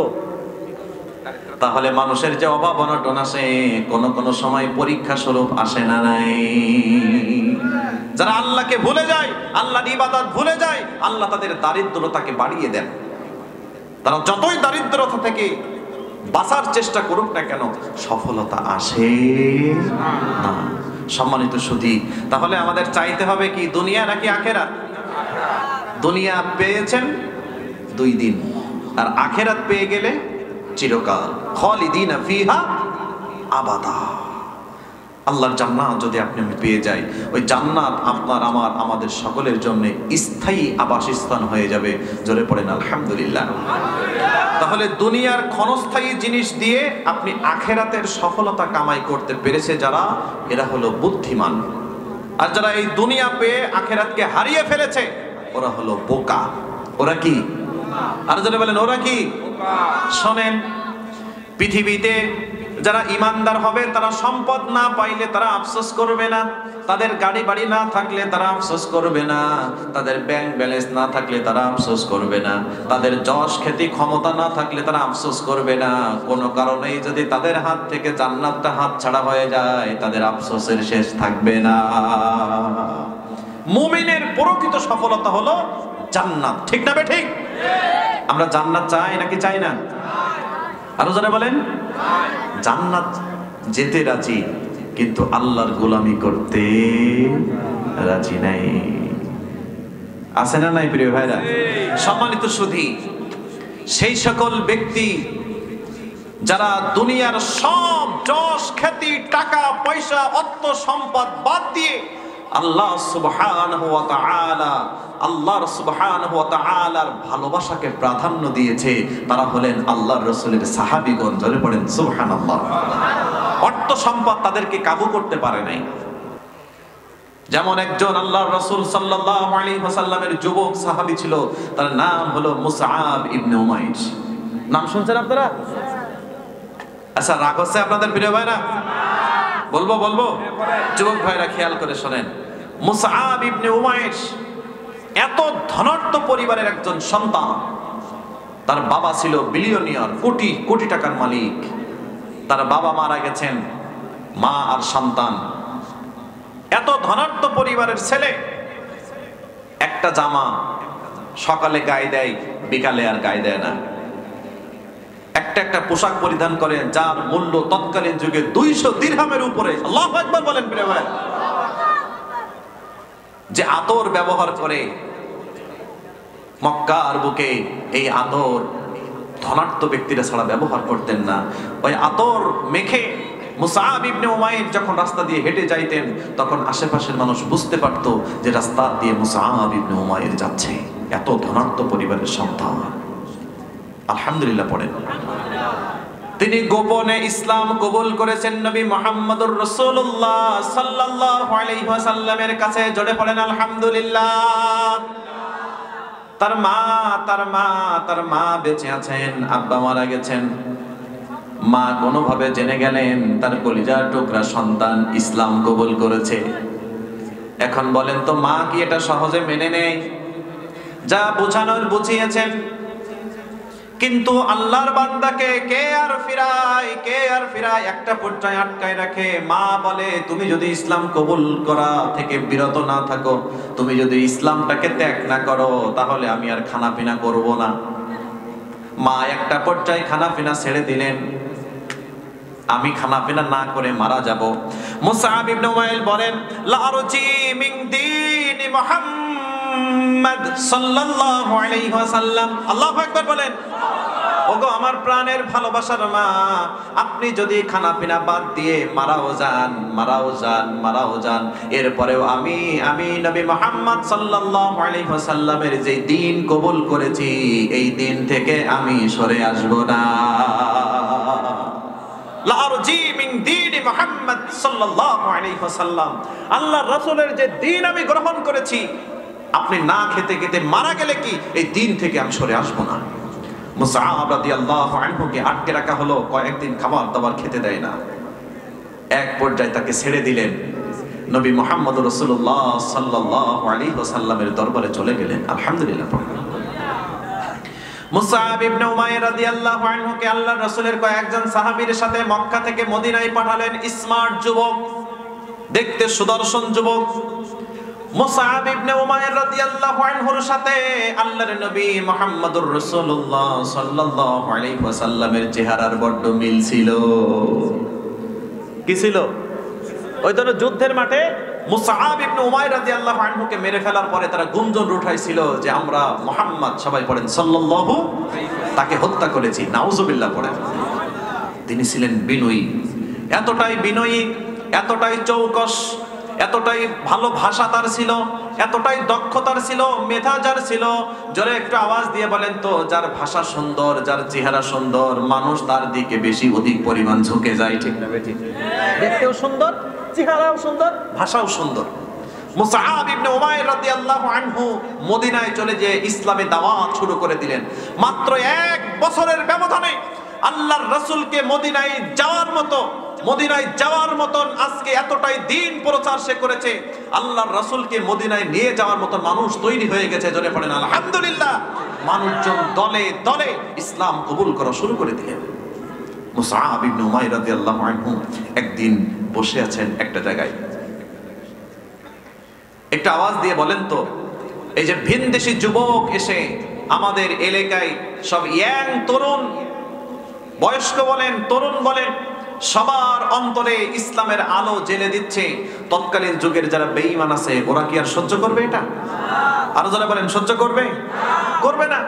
তাহলে মানুষের যে অভাব অনটন আসে, কোন সময় পরীক্ষা স্বরূপ আসে না নাই? যারা আল্লাহকে ভুলে যায়, আল্লাহর ইবাদত ভুলে যায়, আল্লাহ তাদের দারিদ্রতাকে বাড়িয়ে দেন। তারা যতই দারিদ্রতা থেকে বাঁচার চেষ্টা করুক না কেন, সফলতা আসে না। সম্মানিত সুধী, তাহলে আমাদের চাইতে হবে কি, দুনিয়া নাকি আখেরাত? দুনিয়া পেয়েছেন 2 দিন, আর আখেরাত পেয়ে গেলে চিরকাল, খালিদিনা ফিহা আবাদা। আল্লাহর জান্নাত যদি আপনি আমি পেয়ে যাই, ওই জান্নাত আপনার আমার আমাদের সকলের জন্য স্থায়ী আবাসস্থান হয়ে যাবে। জোরে পড়েন আলহামদুলিল্লাহ। তাহলে দুনিয়ার ক্ষণস্থায়ী জিনিস দিয়ে আপনি আখেরাতের সফলতা কামাই করতে পেরেছে যারা, এরা হলো বুদ্ধিমান। আর যারা এই দুনিয়া পেয়ে আখেরাতকে হারিয়ে ফেলেছে, ওরা হলো বোকা। ওরা কি? আর যারা বলেন ওরা কি? শোনেন, পৃথিবীতে যারা ইমানদার হবে তারা সম্পদ না পাইলে তারা আফসোস করবে না, তাদের গাড়ি বাড়ি না থাকলে তারা আফসোস করবে না, তাদের ব্যাংক ব্যালেন্স না থাকলে তারা আফসোস করবে না, তাদের যশ খ্যাতি ক্ষমতা না থাকলে তারা আফসোস করবে না। কোনো কারণেই যদি তাদের হাত থেকে জান্নাতটা হাত ছাড়া হয়ে যায়, তাদের আফসোসের শেষ থাকবে না। মুমিনের প্রকৃত সফলতা হলো জান্নাত। ঠিক না বে ঠিক? আমরা জান্নাত চাই নাকি চাই না? আরো যারা বলেন জান্নাত যেতে রাজি, কিন্তু আল্লাহর গোলামি করতে রাজি নাই। আছে না নাই প্রিয় ভাইরা? সম্মানিত সুধী, সেই সকল ব্যক্তি যারা দুনিয়ার সব যশ খ্যাতি টাকা পয়সা অর্থ সম্পদ বাদ দিয়ে আল্লাহ সুবহানাহু ওয়া তাআলা আল্লাহর সুবহানাহু ওয়া তাআলার ভালোবাসাকে প্রাধান্য দিয়েছে, তারা হলেন আল্লাহর রাসূলের সাহাবীগণ। জোরে পড়েন সুবহানাল্লাহ। অর্থ সম্পদ তাদেরকে কাবু করতে পারে নাই। যেমন একজন আল্লাহর রাসূল সাল্লাল্লাহু আলাইহি ওয়াসাল্লামের যুবক সাহাবী ছিল, তার নাম হলো মুসআব ইবনে উমাইর। নাম শুনছেন আপনারা? আচ্ছা, রাগ হচ্ছে আপনাদের প্রিয় ভাইরা? বলবো যুবক ভাইরা খেয়াল করে শোনেন। মুসআব ইবনে উমাইর এত ধনাঢ্য পরিবারের একজন সন্তান। তার বাবা ছিল বিলিয়নিয়ার, কোটি কোটি টাকার মালিক। তার বাবা মারা গেছেন, মা আর সন্তান। এত ধনাঢ্য পরিবারের ছেলে একটা জামা সকালে গায়ে দেয়, বিকালে আর গায়ে দেয় না। একটা পোশাক পরিধান করে যার মূল্য তৎকালীন যুগে 200 দিরহামের উপরে। আল্লাহু আকবার বলেন প্রিয় ভাই। যে আতর ব্যবহার করে মক্কার বুকে, এই আতর ধনাঢ্য ব্যক্তিরা ছাড়া ব্যবহার করতেন না। ওই আতর মেখে মুসআব ইবনে উমাইর যখন রাস্তা দিয়ে হেঁটে যাইতেন, তখন আশেপাশের মানুষ বুঝতে পারতো যে রাস্তা দিয়ে মুসআব ইবনে উমাইর যাচ্ছে। এত ধনাঢ্য পরিবারের সন্তান। আলহামদুলিল্লাহ পড়েন। তিনি গোপনে ইসলাম কবুল করেছেন নবী মুহাম্মদুর রাসূলুল্লাহ সাল্লাল্লাহু আলাইহি ওয়াসাল্লামের কাছে। জোরে পড়েন আলহামদুলিল্লাহ। তার মা বেঁচে আছেন, আব্বা মারা গেছেন। মা কোনোভাবে জেনে গেলেন তার কলিজার টুকরা সন্তান ইসলাম কবুল করেছে। এখন বলেন তো, মা কি এটা সহজে মেনে নেয়? যা বুঝানোর বুঝিয়েছেন, কিন্তু আল্লাহর বান্দাকে কে আর ফিরায় একটা পর্যায়ে আটকায় রাখে। মা বলে, তুমি যদি ইসলাম কবুল করা থেকে বিরত না থাকো, তুমি যদি ইসলামটাকে ত্যাগ না করো, তাহলে আমি আর খানাপিনা করব না। মা একটা পর্যায়ে খানাপিনা ছেড়ে দিলেন। আমি খানাপিনা না করে মারা যাব। মুসআব ইবনে উমাইর বলেন, লা আরজি মিন দীনি মুহাম্মদ সাল্লাল্লাহু আলাইহি ওয়াসাল্লাম। আল্লাহু আকবার বলেন। ওগো আমার প্রাণের ভালোবাসার মা, আপনি যদি খানা পিনা বাদ দিয়ে মারাও যান, এরপরেও আমি নবী মুহাম্মদ সাল্লাল্লাহু আলাইহি ওয়াসাল্লামের যে দ্বীন কবুল করেছি, এই দ্বীন থেকে আমি সরে আসব না। লা আরজি মিন দীনি মুহাম্মদ সাল্লাল্লাহু আলাইহি ওয়াসাল্লাম, আল্লাহর রাসূলের যে দ্বীন আমি গ্রহণ করেছি, আপনি না খেতে খেতে মারা গেলে কি এই দ্বীন থেকে আমি সরে আসব না। মুসআব রাদিয়াল্লাহু আনহুকে আটকে রাখা হলো, কয়েকদিন খাবার দাবার খেতে দেয় না। এক পর্যায়ে তাকে ছেড়ে দিলেন, নবী মুহাম্মদ রাসূলুল্লাহ সাল্লাল্লাহু আলাইহি ওয়াসাল্লামের দরবারে চলে গেলেন। আলহামদুলিল্লাহ। মুসআব ইবনে উমাইর রাদিয়াল্লাহু আনহুকে আল্লাহর রাসূলের কয়েকজন সাহাবীর সাথে মক্কা থেকে মদিনায় পাঠালেন। স্মার্ট যুবক, দেখতে সুদর্শন যুবক। মুসআব ইবনে উমাইর রাদিয়াল্লাহু আনহুর সাথে আল্লাহর নবী মুহাম্মদুর রাসূলুল্লাহ সাল্লাল্লাহু আলাইহি ওয়াসাল্লামের চেহারার বড় মিল ছিল। কি ছিল? ওই ধরনের যুদ্ধের মাঠে মুসআব ইবনে উমাইর রাদিয়াল্লাহু আনহুকে মেরে ফেলার পরে তারা গুঞ্জন উঠাইছিল যে আমরা মুহাম্মদ, সবাই পড়েন সাল্লাল্লাহু, তাকে হত্যা করেছি। নাউজুবিল্লাহ পড়েন। তিনি ছিলেন বিনয়ী, এতটাই বিনয়ী, এতটাই চৌকস, এতটাই ভালো ভাষা তার ছিল, এতটাই দক্ষতার ছিল, মেধা যার ছিল। জোরে একটু আওয়াজ দিয়ে বলেন তো, যার ভাষা সুন্দর, যার চেহারা সুন্দর, মানুষ তার দিকে বেশি অধিক পরিমাণ ঝুঁকে যায়। ঠিক না বেঠিক? দেখতেও সুন্দর, চেহারাও সুন্দর, ভাষাও সুন্দর। মুসআব ইবনে উমাইর রাদিয়াল্লাহু আনহু মদিনায় চলে যেয়ে ইসলামে দাওয়াত শুরু করে দিলেন। মাত্র 1 বছরের ব্যবধানে আল্লাহর রাসূলকে মদিনায় যাওয়ার মতন আজকে এতটাই দিন প্রচার সে করেছে। আল্লাহর রাসূলকে মদিনায় নিয়ে যাওয়ার মতন মানুষ তৈরি হয়ে গেছে। জোরে পড়েন আলহামদুলিল্লাহ। মানুষজন দলে দলে ইসলাম কবুল করা শুরু করে দিলেন। মুসআব ইবনে উমাইর রাদিয়াল্লাহু আনহু একদিন বসে আছেন একটা জায়গায়। একটা আওয়াজ দিয়ে বলেন তো, এই যে ভিনদেশী যুবক এসে আমাদের এলাকায় সব ইয়াং তরুণ, বয়স্ক বলেন, তরুণ বলেন, সবার অন্তরে ইসলামের আলো জ্বেলে দিচ্ছে। তৎকালীন যুগের যারা বেঈমান আছে, ওরা কি আর সহ্য করবে এটা? আরো যারা বলেন সহ্য করবে? করবে না।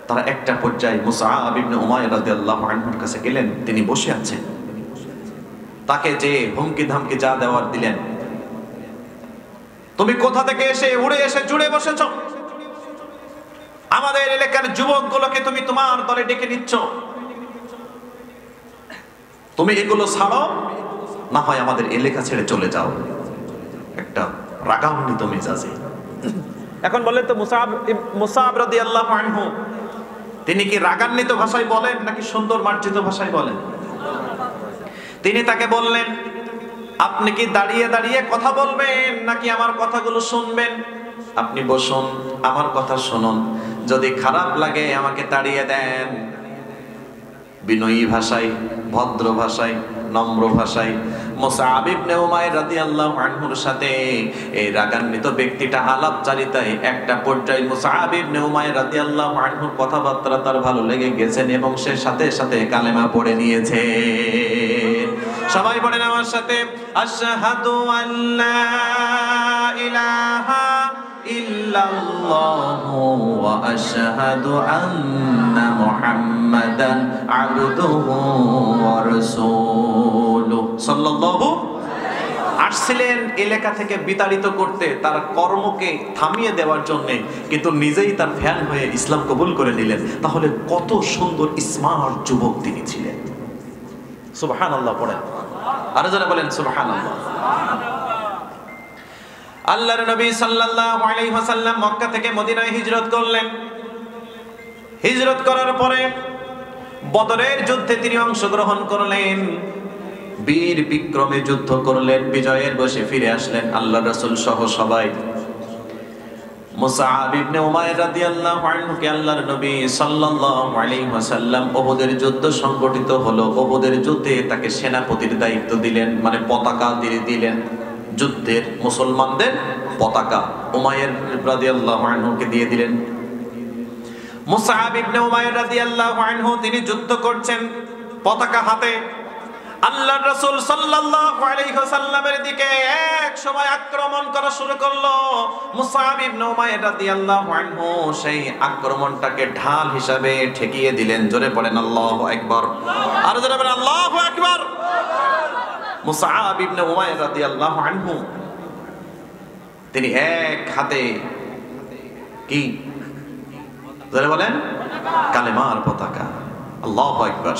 তারা একটা পর্যায়ে মুসআব ইবনে উমাইর রাদিয়াল্লাহু আনহুর কাছে গেলেন। তিনি বসে আছেন, তাকে যে হুমকি ধামকি যা দেওয়ার দিলেন, তুমি কোথা থেকে এসে উড়ে এসে জুড়ে বসেছ? আমাদের এলাকার যুবকগুলোকে তুমি তোমার দলে ডেকে নিচ্ছ। তুমি এগুলো ছাড়ো, না হয় আমাদের এলাকা ছেড়ে চলে যাও। একটা রাগান্বিত মেজাজে। এখন বলেন তো, মুসআব রাদিয়াল্লাহু আনহু তিনি কি রাগান্বিত ভাষায় বলেন নাকি সুন্দর মার্জিত ভাষায় বলেন? তিনি তাকে বললেন, আপনি কি দাঁড়িয়ে দাঁড়িয়ে কথা বলবেন নাকি আমার কথাগুলো শুনবেন? আপনি বসুন, আমার কথা শুনুন, যদি খারাপ লাগে আমাকে তাড়িয়ে দেন। বিনয়ী ভাষায়, ভদ্র ভাষায়, নম্র ভাষায় মুসআব ইবনে উমাইর রাদিয়াল্লাহু আনহুর সাথে এই রাগান্বিত ব্যক্তিটা আলাপচারিতায় একটা পর্যায়ে মুসআব ইবনে উমাইর রাদিয়াল্লাহু আনহুর কথাবার্তা তার ভালো লেগে গেছেন এবং সে সাথে সাথে কালেমা পড়ে নিয়েছে। সবাই বলেন আমার সাথে, আশহাদু আল্লা ইলাহা ইল্লাল্লাহু ওয়া আশহাদু আন্না মুহাম্মাদান আবদুহু ওয়া রাসূলুহু সাল্লাল্লাহু। আসছিলেন এলাকা থেকে বিতাড়িত করতে, তার কর্মকে থামিয়ে দেওয়ার জন্য, কিন্তু নিজেই তার ফ্যান হয়ে ইসলাম কবুল করে নিলেন। তাহলে কত সুন্দর স্মার্ট যুবক তিনি ছিলেন। সুবহানাল্লাহ পড়েন, আরো যারা বলেন সুবহানাল্লাহ। আল্লাহর নবী সাল্লাল্লাহু আলাইহি ওয়াসাল্লাম মক্কা থেকে মদিনায় হিজরত করলেন। হিজরত করার পরে বদরের যুদ্ধে তিনি অংশগ্রহণ করলেন, বীর বিক্রমে যুদ্ধ করলেন, বিজয়ের বসে ফিরে আসলেন আল্লাহর রাসূল সহ সবাই। মুসআব ইবনে উমাইর রাদিয়াল্লাহু আনহুকে আল্লাহর নবী সাল্লাল্লাহু আলাইহি ওয়াসাল্লাম উহুদের যুদ্ধ সংগঠিত হলো, উহুদের যুদ্ধে তাকে সেনাপতির দায়িত্ব দিলেন, মানে পতাকা দিলেন, যুদ্ধের মুসলমানদের পতাকা উমাইর রাদিয়াল্লাহু আনহুকে দিয়ে দিলেন। মুসআব ইবনে উমাইর রাদিয়াল্লাহু আনহু তিনি যুদ্ধ করছেন পতাকা হাতে। আল্লাহর রাসূল সাল্লাল্লাহু আলাইহি ওয়াসাল্লামের দিকে এক সময় আক্রমণ করা শুরু করলো। মুসআব ইবনে উমাইর রাদিয়াল্লাহু আনহু সেই আক্রমণটাকে ঢাল হিসাবে ঠেকিয়ে দিলেন। জোরে পড়েন আল্লাহু আকবার। আর জোরে বলেন আল্লাহু আকবার। মুসআব ইবনে উমাইর রাদিয়াল্লাহু আনহু তিনি এক হাতে কি জোরে বলেন কালেমার পতাকা। আল্লাহু আকবার,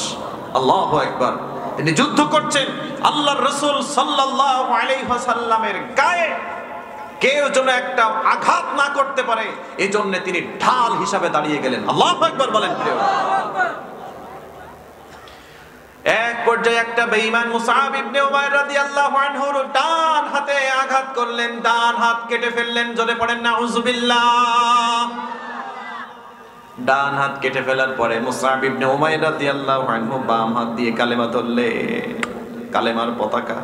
আল্লাহু আকবার। তিনি যুদ্ধ করছেন আল্লাহর রাসূল সাল্লাল্লাহু আলাইহি ওয়াসাল্লামের গায়ে কেউ যেন একটা আঘাত না করতে পারে, এজন্য তিনি ঢাল হিসাবে দাঁড়িয়ে গেলেন। আল্লাহু আকবার বলেন প্রিয়। এক পর্যায়ে একটা বেঈমান মুসআব ইবনে উমাইর রাদিয়াল্লাহু আনহুর ডান হাতে আঘাত করলেন, ডান হাত কেটে ফেললেন। জোরে পড়েন নাউযুবিল্লাহ। ডান হাত কেটে ফেলার পরে মুসআব ইবনে উমাইর রাদিয়াল্লাহু আনহু বাম হাত দিয়ে কালেমা ধরলেন, কালেমার পতাকা।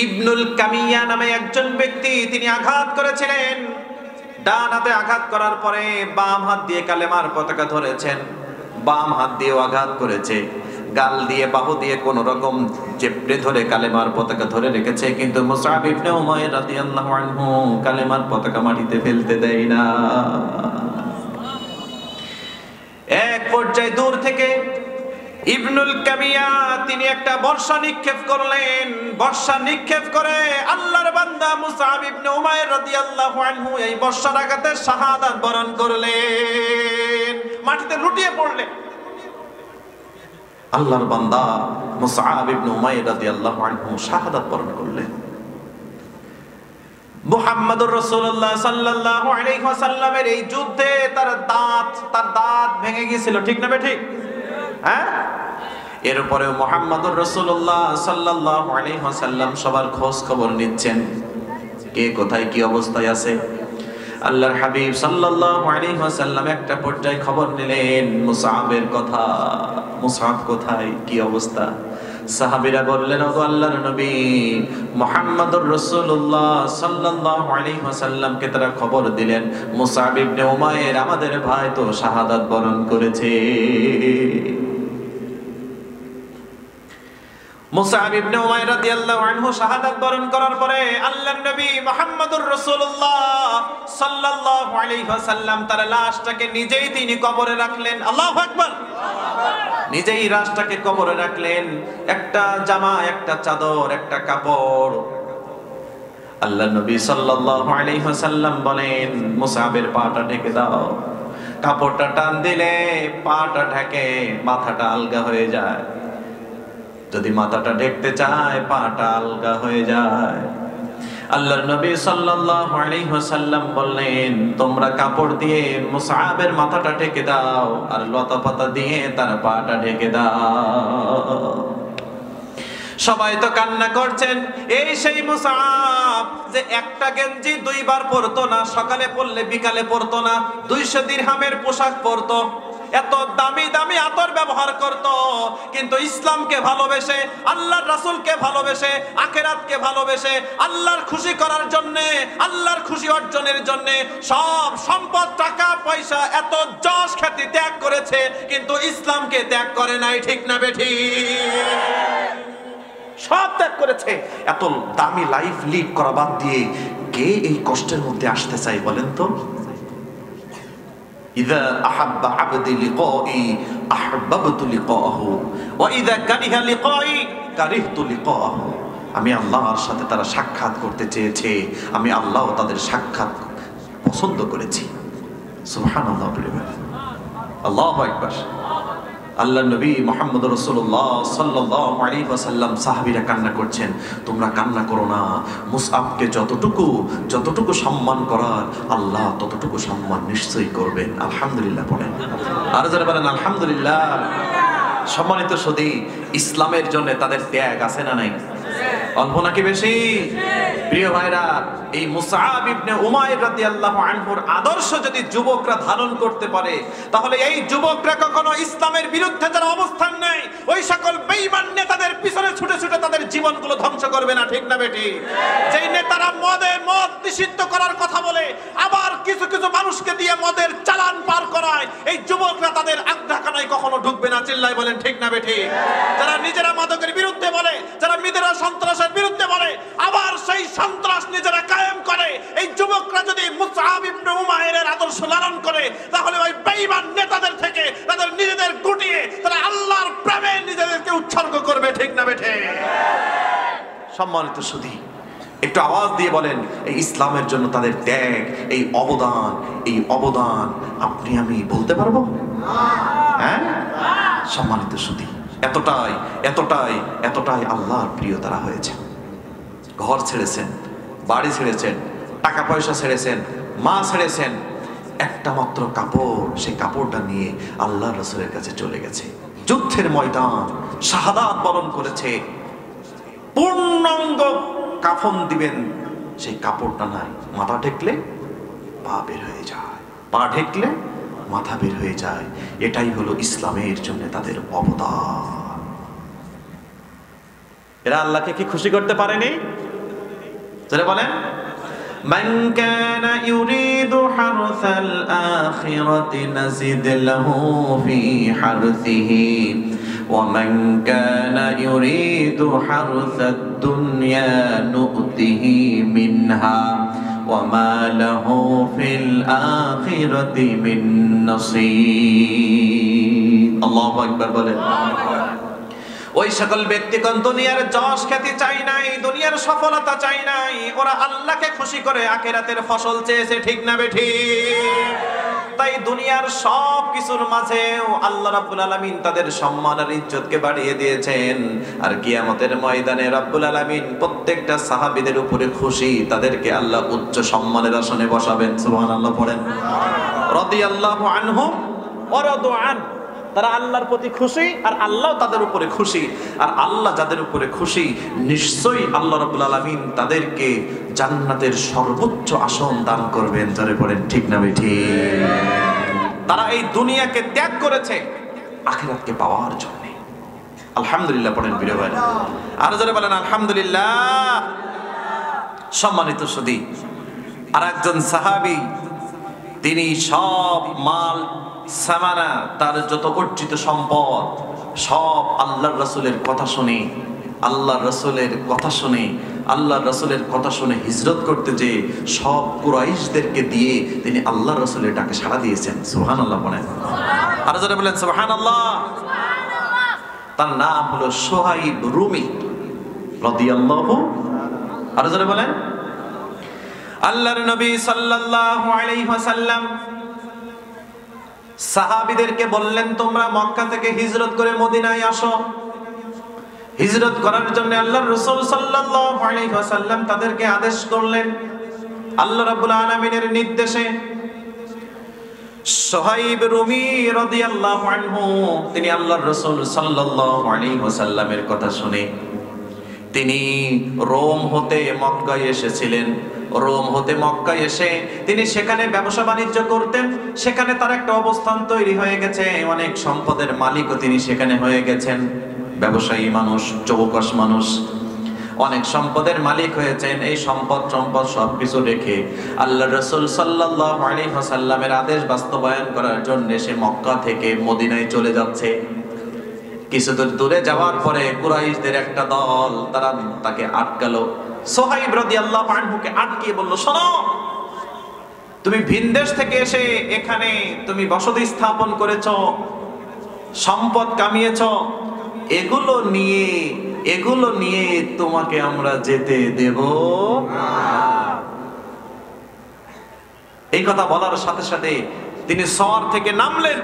ইবনুল কামিয়া নামে একজন ব্যক্তি তিনি আঘাত করেছিলেন। ডান হাতে আঘাত করার পরে বাম হাত দিয়ে কালেমার পতাকা ধরেছেন, বাম হাত দিয়েও আঘাত করেছে, গাল দিয়ে বাহু দিয়ে কোন রকম চেপড়ে ধরে কালেমার পতাকা ধরে রেখেছে, কিন্তু মুসআব ইবনে উমাইর রাদিয়াল্লাহু আনহু কালেমার পতাকা মাটিতে ফেলতে দেয় না। এক পর্যায়ে দূর থেকে ইবনুল কামিয়া তিনি একটা বর্ষা নিক্ষেপ করলেন। বর্ষা নিক্ষেপ করে আল্লাহর বান্দা মুসআব ইবনে উমাইর রাদিয়াল্লাহু আনহু এই বর্ষার আঘাতে শাহাদাত বরণ করলেন, মাটিতে লুটিয়ে পড়লেন। আল্লাহর বান্দা মুসআব ইবনে উমাইর রাদিয়াল্লাহু আনহু শাহাদাত বরণ করলেন। মুহাম্মদুর রাসূলুল্লাহ সাল্লাল্লাহু আলাইহি ওয়াসাল্লামের এই যুদ্ধে তার দাঁত ভেঙে গিয়েছিল, ঠিক না ঠিক? হ্যাঁ, এরপরে মুহাম্মদুর রাসূলুল্লাহ সাল্লাল্লাহু আলাইহি ওয়াসাল্লাম সবার খোঁজ খবর নিচ্ছেন, কে কোথায় কি অবস্থায় আছে। আল্লাহর হাবিব সাল্লাল্লাহু আলাইহি ওয়াসাল্লাম একটা পর্যায়ে খবর নিলেন মুসআবের কথা, মুসআব কোথায় কি অবস্থা। সাহাবীরা বললেন, ওগো আল্লাহর নবী মুহাম্মদুর রাসূলুল্লাহ সাল্লাল্লাহু আলাইহি ওয়াসাল্লামকে তারা খবর দিলেন মুসআব ইবনে উমাইর আমাদের ভাই তো শাহাদাত বরণ করেছে। মুসআব ইবনে উমাইর রাদিয়াল্লাহু আনহু শাহাদাত বরণ করার পরে আল্লাহর নবী মুহাম্মদুর রাসূলুল্লাহ সাল্লাল্লাহু আলাইহি ওয়াসাল্লাম তার লাশটাকে নিজেই তিনি কবরে রাখলেন। আল্লাহু আকবার। নিজেই লাশটাকে কবরে রাখলেন। একটা জামা, একটা চাদর, একটা কাপড়। আল্লাহর নবী সাল্লাল্লাহু আলাইহি ওয়াসাল্লাম বলেন মুসআবের পাটা ঢেকে দাও। কাপড়টা টান দিলে পাটা ঢেকে মাথাটা আলগা হয়ে যায়, যদি মাথাটা ঢেকতে চায় পাটা আলগা হয়ে যায়। আল্লাহর নবী সাল্লাল্লাহু আলাইহি ওয়াসাল্লাম বললেন তোমরা কাপড় দিয়ে মুসআবের মাথাটা ঢেকে দাও আর লতা পাতা দিয়ে তার পাটা ঢেকে দাও। সবাই তো কান্না করছেন, এই সেই মুসআব যে একটা গেঞ্জি দুইবার পরতো না, সকালে পরলে বিকালে পরতো না, 200 দিরহামের পোশাক পরতো, এত দামি দামি আতর ব্যবহার করত, কিন্তু ইসলামকে ভালোবেসে, আল্লাহর রাসূলকে ভালোবেসে, আখিরাতকে ভালোবেসে, আল্লাহর খুশি করার জন্য, আল্লাহর খুশি অর্জনের জন্য সব সম্পদ, টাকা পয়সা, এত যশ খ্যাতি ত্যাগ করেছে, কিন্তু ইসলামকে ত্যাগ করে নাই, ঠিক না বেঠিক? সব ত্যাগ করেছে। এত দামি লাইফ লিড করা বাদ দিয়ে কে এই কষ্টের মধ্যে আসতে চাই বলেন তো? ইযা আহাব্বা আবদি লিকাই আহবাবতু লিকাহু ওয়া ইযা কারিহা লিকাই কারিহতু লিকাহু। আমি আল্লাহর সাথে তারা সাক্ষাৎ করতে চেয়েছে, আমি আল্লাহও তাদের সাক্ষাৎ পছন্দ করেছি। সুবহানাল্লাহ। আল্লাহু আকবার। আল্লাহর নবী মুহাম্মদ রাসূলুল্লাহ সাল্লাল্লাহু আলাইহি ওয়াসাল্লাম সাহাবীরা কান্না করছেন, তোমরা কান্না করো না, মুসআবকে যতটুকু সম্মান করার আল্লাহ ততটুকু সম্মান নিশ্চয়ই করবেন। আলহামদুলিল্লাহ পড়েন, আর যারা বলেন আলহামদুলিল্লাহ। সম্মানিত সুধী, ইসলামের জন্য তাদের ত্যাগ আছে না নাই? অল্প নাকি বেশি? প্রিয় ভাইরা, এই মুসআব ইবনে উমাইর রাদিয়াল্লাহু আনহুর আদর্শ যদি যুবকরা ধারণ করতে পারে, তাহলে এই যুবকরা কখনো ইসলামের বিরুদ্ধে যারা অবস্থান নেয় ওই সকল বেঈমান নেতাদের পিছনে ছুটে ছুটে তাদের জীবনগুলো ধ্বংস করবে না, ঠিক না বেটি? যেই নেতারা মদ নিষিদ্ধ করার কথা বলে আবার কিছু কিছু মানুষকে দিয়ে মদের চালান পার করায়, এই যুবকরা তাদের ঢাকানায় কখনো ঢুকবে না। চিল্লাই বলেন ঠিক না বেঠিক? যারা নিজেরা মাদকের বিরুদ্ধে বলে, যারা নিজেরা সন্ত্রাসের বিরুদ্ধে বলে, আবার সেই সন্ত্রাস নিজেরা কায়েম করে, এই যুবকরা যদি মুসআব ইবনে উমাইরের আদর্শ লালন করে, তাহলে ওই বেঈমান নেতাদের থেকে তাদের নিজেদের গুটিয়ে তারা আল্লাহর প্রেমে নিজেদেরকে উৎসর্গ করবে। ঠিক না বেঠিক? সম্মানিত সুধী, একটু আওয়াজ দিয়ে বলেন, এই ইসলামের জন্য তাদের ত্যাগ, এই অবদান আপনি আমি বলতে পারবো? হ্যাঁ সম্মানিত সুধী, এতটাই আল্লাহর প্রিয় তারা হয়েছে। ঘর ছেড়েছেন, বাড়ি ছেড়েছেন, টাকা পয়সা ছেড়েছেন, মা ছেড়েছেন, একটা মাত্র কাপড়, সেই কাপড়টা নিয়ে আল্লাহ রাসূলের কাছে চলে গেছে। যুদ্ধের ময়দান, শাহাদাত বরণ করেছে, পূর্ণাঙ্গ কাফন দিবেন, সেই কাপড়টা নাই, মাথা ঢেকলে পা বের হয়ে যায়, পা ঢেকলে মাথা বের হয়ে যায়। এটাই হলো ইসলামের জন্য তাদের অবদান। এরা আল্লাহকে কি খুশি করতে পারেনি? তাহলে বলেন, মান কানা ইউরিদু হারসাল আখিরাতি নাজিদ লাহু ফি হারসিহি ওয়া মান কানা ইউরিদু হারসাদ দুনিয়া নু'তিহি মিনহা ওয়া মা লাহু ফিল আখিরাতি মিন নসীব। আল্লাহু আকবার বলেন। ওই সকল ব্যক্তিগণ দুনিয়ার যশ খ্যাতি চাই নাই, দুনিয়ার সফলতা চাই নাই, ওরা আল্লাহকে খুশি করে আখিরাতের ফসল চেয়েছে। ঠিক না বেঠিক? তাই দুনিয়ার সব কিছুর মাঝেও আল্লাহ রাব্বুল আলামিন তাদের সম্মান আর ইজ্জতকে বাড়িয়ে দিয়েছেন। আর কিয়ামতের ময়দানে রাব্বুল আলামিন প্রত্যেকটা সাহাবীদের উপরে খুশি, তাদেরকে আল্লাহ উচ্চ সম্মানের আসনে বসাবেন। সুবহানাল্লাহ পড়েন। রাদিয়াল্লাহু আনহুম ওয়া রাদু আন। তারা আল্লাহর প্রতি খুশি আর আল্লাহ তাদের উপরে খুশি। আর আল্লাহ যাদের উপরে খুশি, নিশ্চয়ই আল্লাহ রাব্বুল আলামিন তাদেরকে জান্নাতের সর্বোচ্চ আসন দান করবেন। যারা বলেন ঠিক না বেঠিক? তারা এই দুনিয়াকে ত্যাগ করেছে আখিরাতকে পাওয়ার জন্য। আলহামদুলিল্লাহ পড়েন প্রিয় ভাই, আর যারা বলেন আলহামদুলিল্লাহ। সম্মানিত সুধী, আর একজন সাহাবী, তিনি সব মাল সামানা, তার যত অর্জিত সম্পদ সব আল্লাহর রাসূলের কথা শুনে, আল্লাহর রাসূলের কথা শুনে হিজরত করতে যে সব কুরাইশদেরকে দিয়ে তিনি আল্লাহর রাসূলের ডাকে সাড়া দিয়েছেন। সুবহানাল্লাহ বলেন। আর যারা বলেন সুবহানাল্লাহ। তার নাম হলো সুহাইব রুমি রাদিয়াল্লাহু। আর যারা বলেন, আল্লাহর নবী সাল্লাল্লাহু আলাইহি ওয়াসাল্লাম সাহাবীদেরকে বললেন, তোমরা মক্কা থেকে হিজরত করে মদিনায় আসো। হিজরত করার জন্য আল্লাহর রাসূল সাল্লাল্লাহু আলাইহি ওয়াসাল্লাম তাদেরকে আদেশ করলেন আল্লাহ রাব্বুল আলামিনের নির্দেশে। সুহাইব রুমি রাদিয়াল্লাহু আনহু, তিনি আল্লাহর রাসূল সাল্লাল্লাহু আলাইহি ওয়াসাল্লামের কথা শুনে তিনি রোম হতে মক্কায় এসেছিলেন। রোম হতে মক্কায় এসে তিনি সেখানে ব্যবসা বাণিজ্য করতেন। সেখানে তার একটা অবস্থান তৈরি হয়ে গেছে, অনেক সম্পদের মালিকও তিনি সেখানে হয়ে গেছেন। ব্যবসায়ী মানুষ, চৌকস মানুষ, অনেক সম্পদের মালিক হয়েছেন। এই সম্পদ সবকিছু রেখে আল্লাহর রাসূল সাল্লাল্লাহু আলাইহি ওয়াসাল্লামের আদেশ বাস্তবায়ন করার জন্য সে মক্কা থেকে মদিনায় চলে যাচ্ছে। কিছুদূর দূরে যাওয়ার পরে কুরাইশদের একটা দল তারা তাকে আটকালো। সুহাইব রাদিয়াল্লাহু আনহুকে আটকিয়ে বলল, শোনো, তুমি ভিনদেশ থেকে এসে এখানে তুমি বসতি স্থাপন করেছো, সম্পদ কামিয়েছো, এগুলো নিয়ে তোমাকে আমরা যেতে দেব না। এই কথা বলার সাথে সাথে তিনি সওয়ার থেকে নামলেন।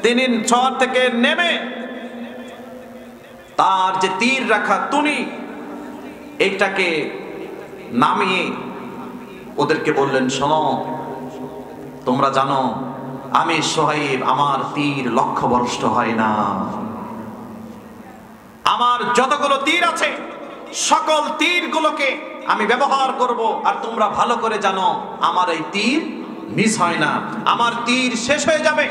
তিনি সওয়ার থেকে নেমে তার যে তীর রাখা তুনি, এইটাকে নামিয়ে ওদেরকে বললেন, শোনো, তোমরা জানো আমি সুহাইব, আমার তীর লক্ষ্যভ্রষ্ট হয় না। আমার যতগুলো তীর আছে সকল তীরগুলোকে আমি ব্যবহার করব। আর তোমরা ভালো করে জানো আমার এই তীর মিস হয় না। আমার তীর শেষ হয়ে যাবে,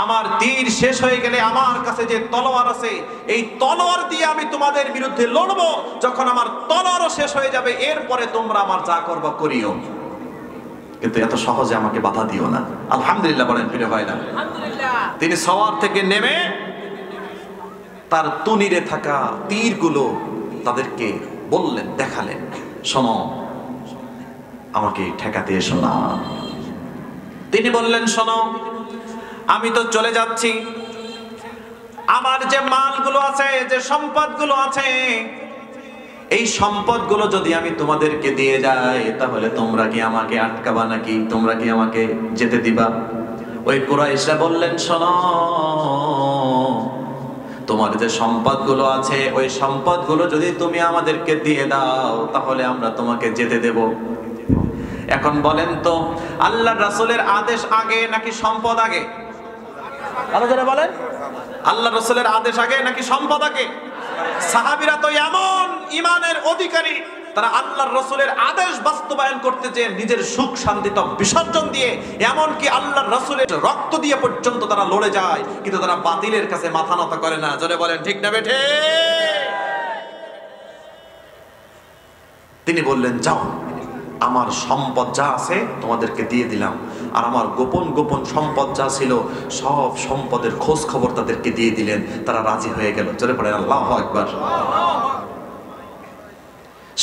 আমার তীর শেষ হয়ে গেলে আমার কাছে যে তলোয়ার আছে, এই তলোয়ার দিয়ে আমি তোমাদের বিরুদ্ধে লড়বো। যখন আমার তলোয়ারও শেষ হয়ে যাবে, এরপরে তোমরা আমার যা করবা করিও। কিন্তু এত সহজে আমাকে বাধা দিও না। আলহামদুলিল্লাহ বলেন প্রিয় ভাইরা। তিনি সওয়ার থেকে নেমে তার তুনিরে থাকা তীরগুলো তাদেরকে বললেন, দেখালেন, শোনো আমাকে ঠেকাতে এসো না। তিনি বললেন, শোনো আমি তো চলে যাচ্ছি, আমার যে মালগুলো আছে, যে সম্পদগুলো আছে, এই সম্পদগুলো যদি আমি তোমাদেরকে দিয়ে যাই তাহলে তোমরা কি আমাকে আটকাবা নাকি? তোমরা কি আমাকে যেতে দিবা? ওই কুরাইশরা বললেন, শোনো তোমার যে সম্পদগুলো আছে ওই সম্পদগুলো যদি তুমি আমাদেরকে দিয়ে দাও তাহলে আমরা তোমাকে যেতে দেব। এখন বলেন তো আল্লাহর রাসূলের আদেশ আগে নাকি সম্পদ আগে? আরো যারা বলেন, আল্লাহর রাসূলের আদেশ আগে নাকি সম্পদ আগে? সাহাবীরা তো এমন ঈমানের অধিকারী, তারা আল্লাহর রাসূলের আদেশ বাস্তবায়ন করতে যে নিজের সুখ শান্তি তো বিসর্জন দিয়ে, এমন কি আল্লাহর রাসূলের রক্ত দিয়ে পর্যন্ত তারা লড়ে যায়, কিন্তু তারা বাতিলের কাছে মাথা নত করে না। জোরে বলেন ঠিক না বেঠে? তিনি বললেন, যাও আমার সম্পদ যা আছে তোমাদেরকে দিয়ে দিলাম, আর আমার গোপন গোপন সম্পদ যা ছিল সব সম্পদের খোঁজ খবর তাদেরকে দিয়ে দিলেন। তারা রাজি হয়ে গেল। জোরে পড়েন আল্লাহু আকবার।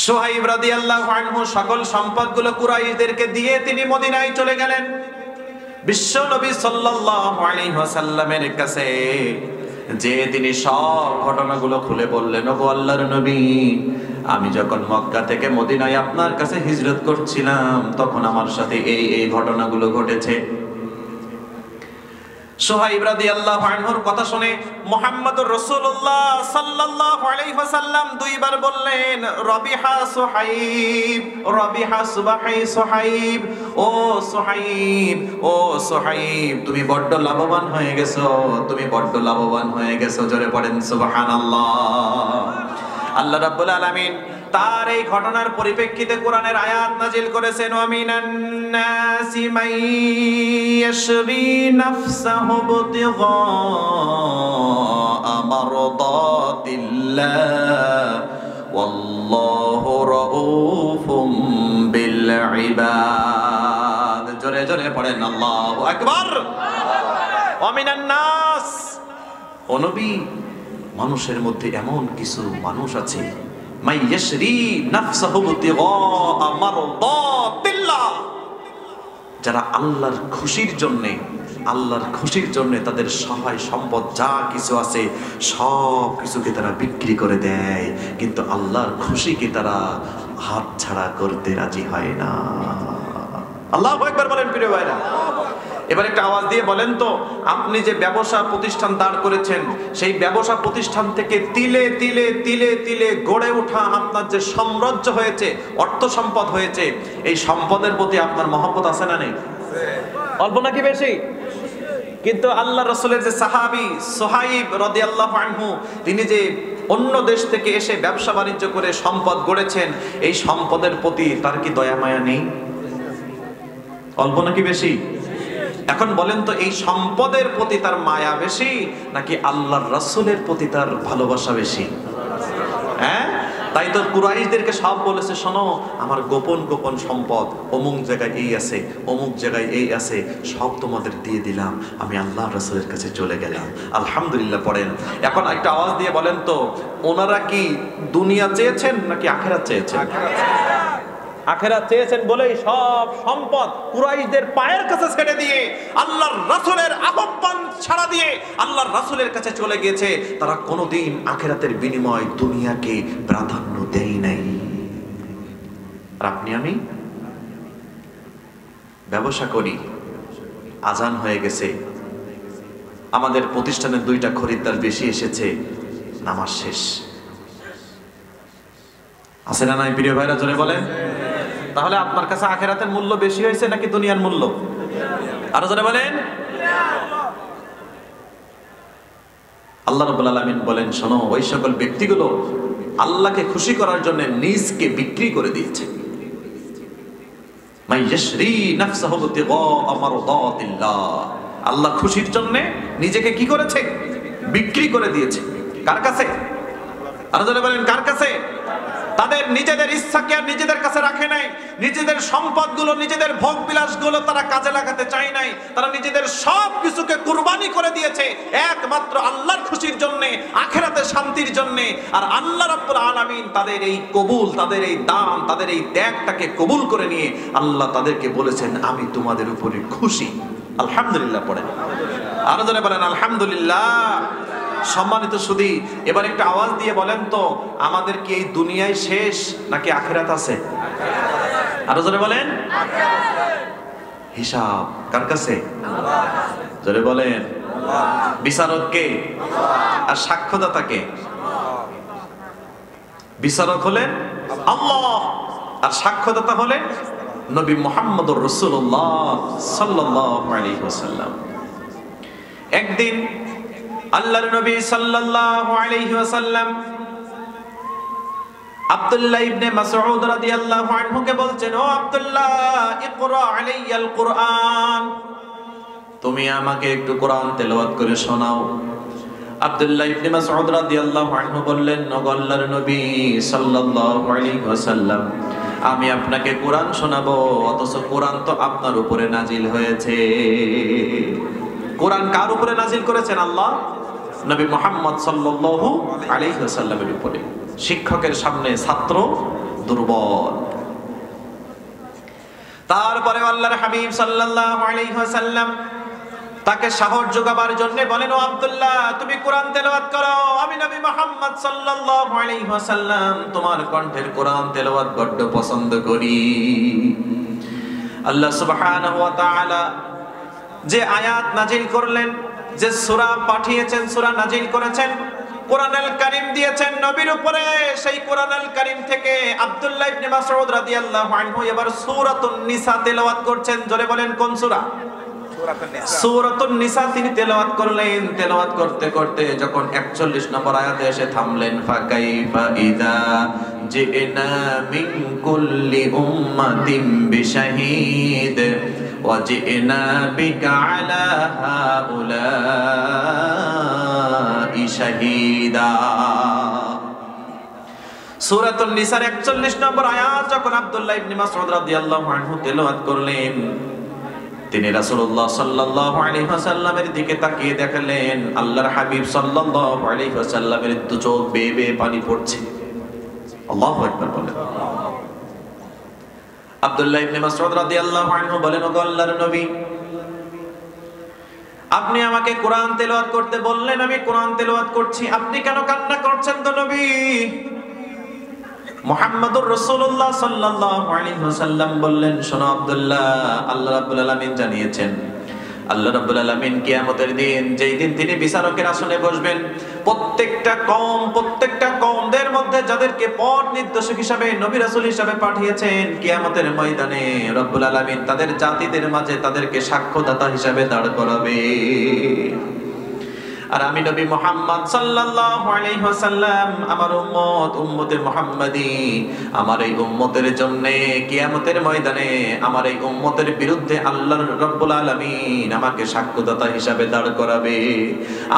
সুহাইব রাদিয়াল্লাহু আনহু সকল সম্পদগুলো কুরাইশদেরকে দিয়ে তিনি মদিনায় চলে গেলেন। বিশ্ব নবী সাল্লাল্লাহু আলাইহি ওয়াসাল্লামের কাছে যে তিনি সব ঘটনাগুলো খুলে বললেন, ওগো আল্লাহর নবী, আমি যখন মক্কা থেকে মদিনায় আপনার কাছে হিজরত করছিলাম তখন আমার সাথে এই এই ঘটনাগুলো ঘটেছে। সুহাইব রাদিয়াল্লাহু আনহুর কথা শুনে মুহাম্মদুর রাসূলুল্লাহ সাল্লাল্লাহু আলাইহি ওয়াসাল্লাম দুইবার বললেন, রবিহা সুহাইব, রবিহা সুহাইব, ও সুহাইব, ও সুহাইব, তুমি বড্ড লাভবান হয়ে গেছো, তুমি বড্ড লাভবান হয়ে গেছো। জোরে পড়েন সুবহানাল্লাহ। আল্লাহ রাব্বুল আলামিন তার এই ঘটনার পরিপ্রেক্ষিতে কোরআনের আয়াত নাজিল করেছেন, ওয়া মিনান নাসি মান ইয়াশরি নাফসাহু ইবতিগা মারদাতিল্লাহ ওয়াল্লাহু রাউফুম বিল ইবাদ। জোরে জোরে পড়েন আল্লাহু আকবার। ওয়া মিনান নাস, ও নবী, মানুষের মধ্যে এমন কিছু মানুষ আছে মাইয়াশরি নাফসাহু ইবতিগা মারদাতিল্লাহ, যারা আল্লাহর খুশির জন্য তাদের সহায় সম্পদ যা কিছু আছে সব কিছুকে তারা বিক্রি করে দেয়, কিন্তু আল্লাহর খুশিকে তারা হাতছাড়া করতে রাজি হয় না। আল্লাহু আকবার বলেন প্রিয় ভাইরা। এবার একটা আওয়াজ দিয়ে বলেন তো, আপনি যে ব্যবসা প্রতিষ্ঠান দাঁড় করেছেন সেই ব্যবসা প্রতিষ্ঠান থেকে তিলে তিলে তিলে তিলে গড়ে ওঠা আপনার যে সাম্রাজ্য হয়েছে, অর্থ সম্পদ হয়েছে, এই সম্পদের প্রতি আপনার মহব্বত আছে না নেই? অল্প নাকি বেশি? কিন্তু আল্লাহ রাসূলের যে সাহাবী সুহাইব রাদিয়াল্লাহু আনহু, তিনি যে অন্য দেশ থেকে এসে ব্যবসা বাণিজ্য করে সম্পদ গড়েছেন, এই সম্পদের প্রতি তার কি দয়া মায়া নেই? অল্প নাকি বেশি? এখন বলেন তো, এই সম্পদের প্রতি তার মায়া বেশি নাকি আল্লাহর রাসূলের প্রতি তার ভালোবাসা বেশি? হ্যাঁ, তাই তো কুরাইশদেরকে সব বলেছে, শোনো আমার গোপন গোপন সম্পদ অমুক জায়গায় এই আছে, অমুক জায়গায় এই আছে, সব তোমাদের দিয়ে দিলাম, আমি আল্লাহর রাসূলের কাছে চলে গেলাম। আলহামদুলিল্লাহ পড়েন। এখন একটা আওয়াজ দিয়ে বলেন তো, ওনারা কি দুনিয়া চেয়েছেন নাকি আখিরাত চেয়েছেন? আখিরাত চেয়েছেন বলেই সব সম্পদ কুরাইশদের পায়ের কাছে ছেড়ে দিয়ে আল্লাহর রাসূলের আহ্বান ছাড়া দিয়ে আল্লাহর রাসূলের কাছে চলে গিয়েছে। তারা কোনোদিন আখিরাতের বিনিময় দুনিয়াকে প্রাধান্য দেয় নাই। আর আপনি আমি ব্যবসা করি, আজান হয়ে গেছে, আমাদের প্রতিষ্ঠানের 2টা খরিদ্দার বেশি এসেছে, নামাজ শেষ। আছে না নাই প্রিয় ভাইরা? জোরে বলেন। তাহলে আপনার কাছে আখিরাতের মূল্য বেশি হয়েছে নাকি দুনিয়ার মূল্য? আরো জোরে বলেন। আল্লাহ রাব্বুল আলামিন বলেন, শোনো ওই সকল ব্যক্তিগুলো আল্লাহকে খুশি করার জন্য নিজকে বিক্রি করে দিয়েছে। মাইয়াশরি নাফসাহু ইবতিগা মারদাতিল্লাহ, আল্লাহ খুশির জন্য নিজেকে কি করেছে? বিক্রি করে দিয়েছে। কার কাছে? আরো জোরে বলেন, কার কাছে? তাদের নিজেদের ইচ্ছাকে আর নিজেদের কাছে রাখে নাই, নিজেদের সম্পদগুলো, নিজেদের ভোগ বিলাসগুলো তারা কাজে লাগাতে চায় নাই। তারা নিজেদের সব কিছুকে কুরবানি করে দিয়েছে একমাত্র আল্লাহর খুশির জন্য, আখিরাতে শান্তির জন্য। আর আল্লাহ রাব্বুল আলামিন তাদের এই কবুল, তাদের এই দান, তাদের এই ত্যাগটাকে কবুল করে নিয়ে আল্লাহ তাদেরকে বলেছেন, আমি তোমাদের উপরে খুশি। আলহামদুলিল্লাহ পড়েন, আরো জোরে বলেন আলহামদুলিল্লাহ। সম্মানিত সুধী, এবার একটু আওয়াজ দিয়ে বলেন তো, আমাদের কি এই দুনিয়ায় শেষ নাকি আখিরাত আছে? আরো জোরে বলেন। হিসাব কার কাছে? জোরে বলেন। বিচারক কে আর সাক্ষ্যদাতা কে? বিচারক হলেন আল্লাহ আর সাক্ষ্যদাতা হলেন নবী মুহাম্মদুর রাসূলুল্লাহ সাল্লাল্লাহু আলাইহি ওয়াসাল্লাম। একদিন আল্লাহর নবী সাল্লাল্লাহু আলাইহি ওয়াসাল্লাম আব্দুল্লাহ ইবনে মাসউদ রাদিয়াল্লাহু আনহুকে বলছেন, ও আব্দুল্লাহ, ইকরা আলাইয়াল কুরআন, তুমি আমাকে একটু কোরআন তেলাওয়াত করে শোনাও। আব্দুল্লাহ ইবনে মাসউদ রাদিয়াল্লাহু আনহু বললেন, ও আল্লাহর নবী সাল্লাল্লাহু আলাইহি ওয়াসাল্লাম, আমি আপনাকে কোরআন শোনাবো, অথচ কোরআন তো আপনার উপরে নাজিল হয়েছে। কোরআন কার উপরে নাজিল করেছেন? আল্লাহ নবী মুহাম্মদ সাল্লাল্লাহু আলাইহি ওয়াসাল্লামের উপরে। শিক্ষকের সামনে ছাত্র দুর্বল। তারপরে আল্লাহর হাবিব সাল্লাল্লাহু আলাইহি ওয়াসাল্লাম তাকে সাহস যোগাবার জন্য বলেন, ও আব্দুল্লাহ, তুমি কোরআন তেলাওয়াত করো, আমি নবী মুহাম্মদ সাল্লাল্লাহু আলাইহি ওয়াসাল্লাম তোমার কণ্ঠের কোরআন তেলাওয়াত বড় পছন্দ করি। আল্লাহ সুবহানাহু ওয়া তাআলা যে আয়াত নাজিল করলেন, যে সূরা পাঠিয়েছেন, সূরা নাজিল করেছেন, কোরআনুল কারীম দিয়েছেন নবীর উপরে, সেই কোরআনুল কারীম থেকে আব্দুল্লাহ ইবনে মাসউদ রাদিয়াল্লাহু আনহু এবার সূরাতুন নিসা তেলাওয়াত করছেন। জোরে বলেন কোন সূরা? সূরাতুন নিসা তিনি তেলাওয়াত করলেন। তেলাওয়াত করতে করতে যখন 41 নম্বর আয়াতে এসে থামলেন, ফাকাইফা ইযা জিনা মিন কুল্লি উম্মাতিন বিশাহীদ ওয়া জিনা বিকা আলা হাউলাই শাহীদা। সূরাতুন নিসার 41 নম্বর আয়াত যখন আব্দুল্লাহ ইবনে মাসউদ রাদিয়াল্লাহু আনহু তেলাওয়াত করলেন, তিনি রাসূলুল্লাহ সাল্লাল্লাহু আলাইহি ওয়াসাল্লামের দিকে তাকিয়ে দেখলেন আল্লাহর হাবিব সাল্লাল্লাহু আলাইহি ওয়াসাল্লামের দু চোখ বেয়ে বেয়ে পানি পড়ছে। আল্লাহু আকবার বলেন। আব্দুল্লাহ ইবনে মাসউদ রাদিয়াল্লাহু আনহু বলেন, ও আল্লাহর নবী, আপনি আমাকে কোরআন তেলাওয়াত করতে বললেন, আমি কোরআন তেলাওয়াত করছি, আপনি কেন কান্না করছেন তো নবী? মুহাম্মদুর রাসূলুল্লাহ সাল্লাল্লাহু আলাইহি ওয়াসাল্লাম বললেন, শোনো আব্দুল্লাহ, আল্লাহ রাব্বুল আলামিন জানিয়েছেন, আল্লাহ রাব্বুল আলামিন কিয়ামতের দিন, যেই দিন তিনি বিচারকের আসনে বসবেন, প্রত্যেকটা কওমদের মধ্যে যাদেরকে পথ নির্দেশক হিসাবে, নবী রাসূল হিসাবে পাঠিয়েছেন, কিয়ামতের ময়দানে রব্বুল আলামিন তাদের জাতিদের মাঝে তাদেরকে সাক্ষ্যদাতা হিসাবে দাঁড় করাবে। আর আমি নবী মুহাম্মদ সাল্লাল্লাহু আলাইহি ওয়াসাল্লাম, আমার উম্মতে মুহাম্মাদি, আমার এই উম্মতের জন্য কিয়ামতের ময়দানে আমার এই উম্মতের বিরুদ্ধে আল্লাহর রাব্বুল আলামিন আমাকে সাক্ষ্যদাতা হিসাবে দাঁড় করাবে।